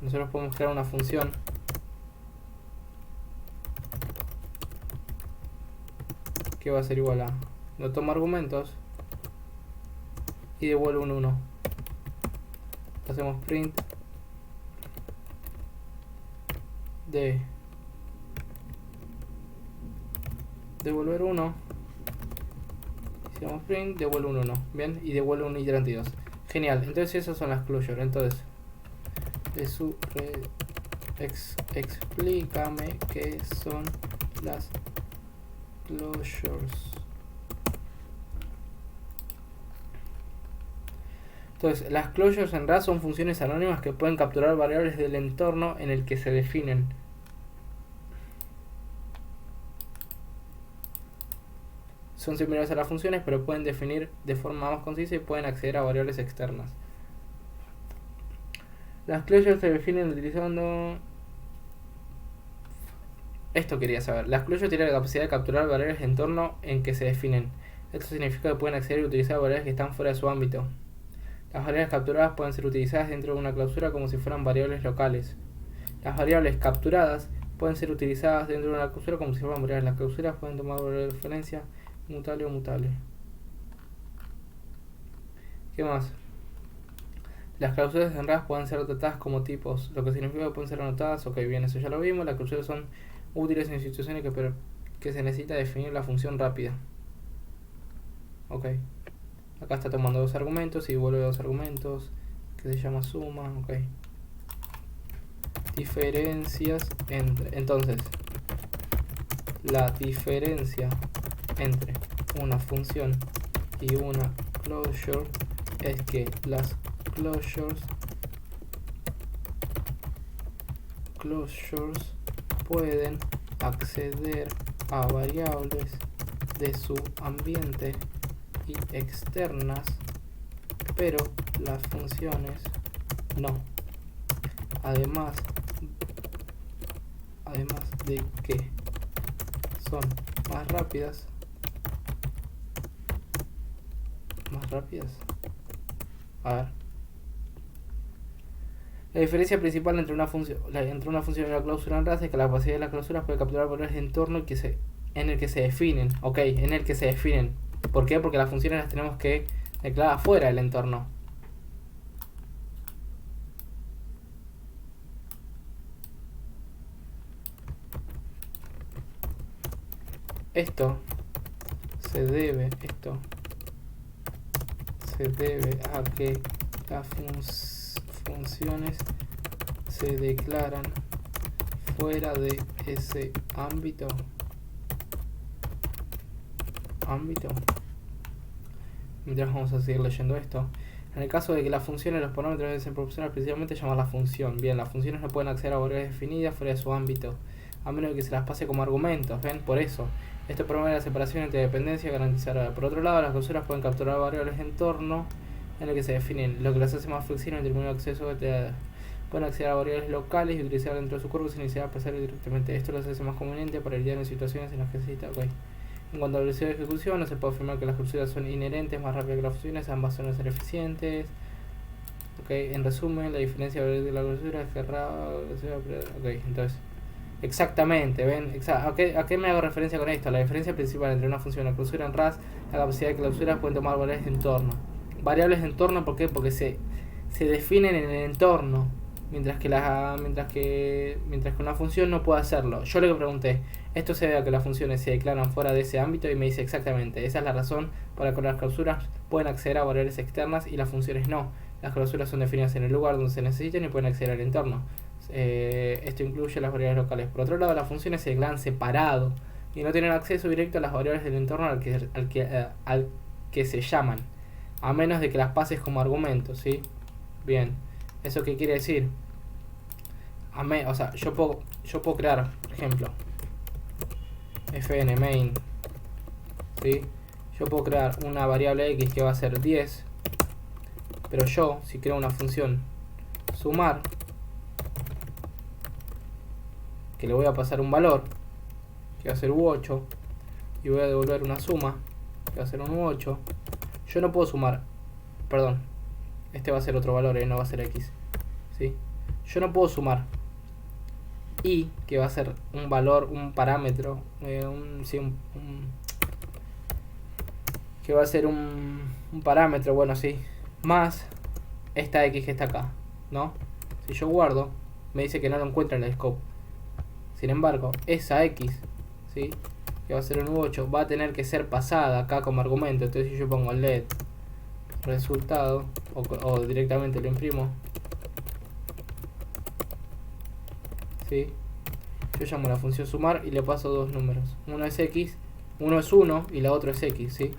Nosotros podemos crear una función que va a ser igual a no toma argumentos y devuelve un 1. Hacemos print de devolver 1. Hacemos print, devuelve un 1. Bien, y devuelve un i32. Genial, entonces esas son las closures. Entonces, explícame qué son las closures. Entonces, las closures en RAS son funciones anónimas que pueden capturar variables del entorno en el que se definen. Son similares a las funciones, pero pueden definir de forma más concisa y pueden acceder a variables externas. Las closures se definen utilizando... Esto quería saber. Las closures tienen la capacidad de capturar variables de entorno en que se definen. Esto significa que pueden acceder y utilizar variables que están fuera de su ámbito. Las variables capturadas pueden ser utilizadas dentro de una clausura como si fueran variables locales. Las variables capturadas pueden ser utilizadas dentro de una clausura como si fueran variables. Las clausuras pueden tomar variable de referencia mutable o mutable. ¿Qué más? Las clausuras en RAS pueden ser tratadas como tipos, lo que significa que pueden ser anotadas. Ok, bien, eso ya lo vimos. Las clausuras son útiles en situaciones que se necesita definir la función rápida. Ok. Acá está tomando dos argumentos y devuelve dos argumentos, que se llama suma. Ok. Diferencias entre... Entonces, la diferencia entre una función y una closure es que las closures pueden acceder a variables de su ambiente y externas, pero las funciones no. Además de que son más rápidas. A ver. La diferencia principal entre una función y una cláusula en RAS es que la capacidad de las cláusulas puede capturar valores de entorno en el que se definen. Ok, en el que se definen. ¿Por qué? Porque las funciones las tenemos que declarar fuera del entorno. Esto se debe a que las funciones se declaran fuera de ese ámbito. Mientras vamos a seguir leyendo esto. En el caso de que las funciones y los parámetros deben ser proporcionales, precisamente llamar la función. Bien, las funciones no pueden acceder a variables definidas fuera de su ámbito, a menos de que se las pase como argumentos. ¿Ven? Por eso, esto promueve la separación entre dependencia y garantizar. Por otro lado, las clausuras pueden capturar variables de entorno en el que se definen, lo que las hace más flexibles en términos de acceso. Pueden acceder a variables locales y utilizar dentro de su cuerpo sin necesidad de pasar directamente. Esto los hace más conveniente para lidiar en situaciones en las que se necesita. Okay. En cuanto a la velocidad de ejecución, no se puede afirmar que las clausuras son inherentes, más rápidas que las funciones, ambas suelen ser eficientes. Okay. En resumen, la diferencia de la clausura es cerrada. Okay. Entonces, exactamente, ¿ven? ¿A qué me hago referencia con esto? La diferencia principal entre una función y una clausura en RAS, la capacidad de clausuras pueden tomar variables de entorno. Variables de entorno, ¿por qué? Porque se definen en el entorno, mientras que una función no puede hacerlo. Yo le pregunté, esto se debe a que las funciones se declaran fuera de ese ámbito, y me dice exactamente, esa es la razón por la que las clausuras pueden acceder a variables externas y las funciones no. Las clausuras son definidas en el lugar donde se necesitan y pueden acceder al entorno. Esto incluye las variables locales. Por otro lado, las funciones se declaran separado y no tienen acceso directo a las variables del entorno al que se llaman, a menos de que las pases como argumentos, ¿sí? Bien, ¿eso qué quiere decir? O sea, yo puedo crear, por ejemplo, fn main, ¿sí? Yo puedo crear una variable x que va a ser 10, pero yo, si creo una función sumar, que le voy a pasar un valor, que va a ser u8, y voy a devolver una suma, que va a ser un u8, yo no puedo sumar, perdón, este va a ser otro valor, no va a ser x, ¿sí? Yo no puedo sumar y, que va a ser un valor, un parámetro, que va a ser un parámetro, bueno, sí, más esta x que está acá, ¿no? Si yo guardo, me dice que no lo encuentra en el scope. Sin embargo, esa x, ¿sí?, que va a ser un u8, va a tener que ser pasada acá como argumento. Entonces, si yo pongo let resultado, o directamente lo imprimo, ¿sí?, yo llamo la función sumar y le paso dos números. Uno es x, uno es 1 y la otra es x, ¿sí?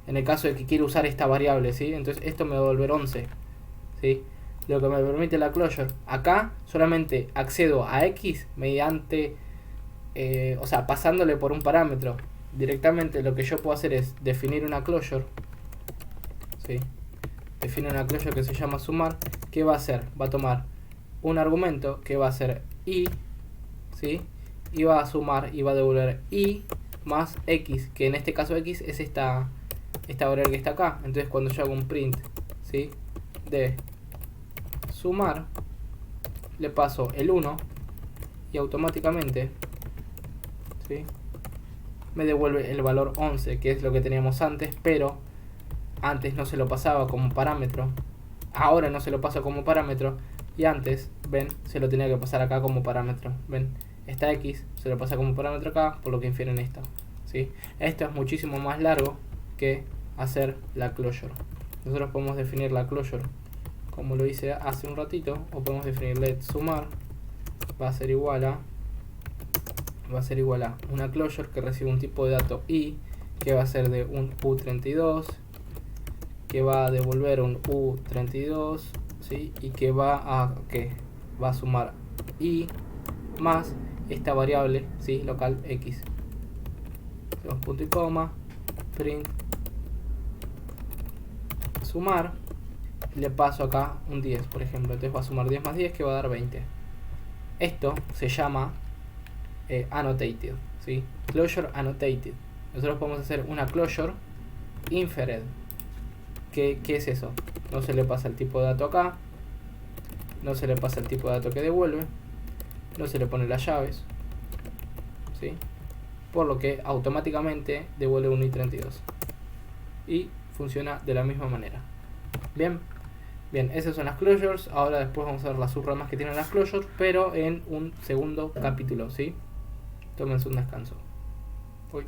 En el caso de que quiera usar esta variable, ¿sí? Entonces esto me va a devolver 11, ¿sí? Lo que me permite la closure. Acá solamente accedo a x mediante, o sea, pasándole por un parámetro. Directamente lo que yo puedo hacer es definir una closure, ¿sí? Define una closure que se llama sumar. ¿Qué va a hacer? Va a tomar un argumento que va a ser i, ¿sí?, y va a sumar y va a devolver i más x, que en este caso x es esta variable que está acá. Entonces cuando yo hago un print, ¿sí?, de sumar, le paso el 1 y automáticamente, ¿sí?, me devuelve el valor 11, que es lo que teníamos antes, pero antes no se lo pasaba como parámetro. Ahora no se lo pasa como parámetro, y antes, ven, se lo tenía que pasar acá como parámetro. Ven, esta x se lo pasa como parámetro acá, por lo que infieren esto, ¿sí? Esto es muchísimo más largo que hacer la closure. Nosotros podemos definir la closure como lo hice hace un ratito, o podemos definir let sumar va a ser igual a, va a ser igual a una closure que recibe un tipo de dato i, que va a ser de un u32, que va a devolver un u32, ¿sí? Y que va a sumar i más esta variable, ¿sí? Local x. Hacemos punto y coma, print sumar, y le paso acá un 10, por ejemplo. Entonces va a sumar 10 más 10, que va a dar 20. Esto se llama annotated, ¿sí? Closure annotated. Nosotros podemos hacer una closure inferred. ¿Qué es eso? No se le pasa el tipo de dato acá, no se le pasa el tipo de dato que devuelve, no se le pone las llaves, ¿sí? Por lo que automáticamente devuelve un i32 y funciona de la misma manera. Bien, esas son las closures. Ahora después vamos a ver las subramas que tienen las closures, pero en un segundo capítulo, ¿sí? Tómense un descanso. Uy.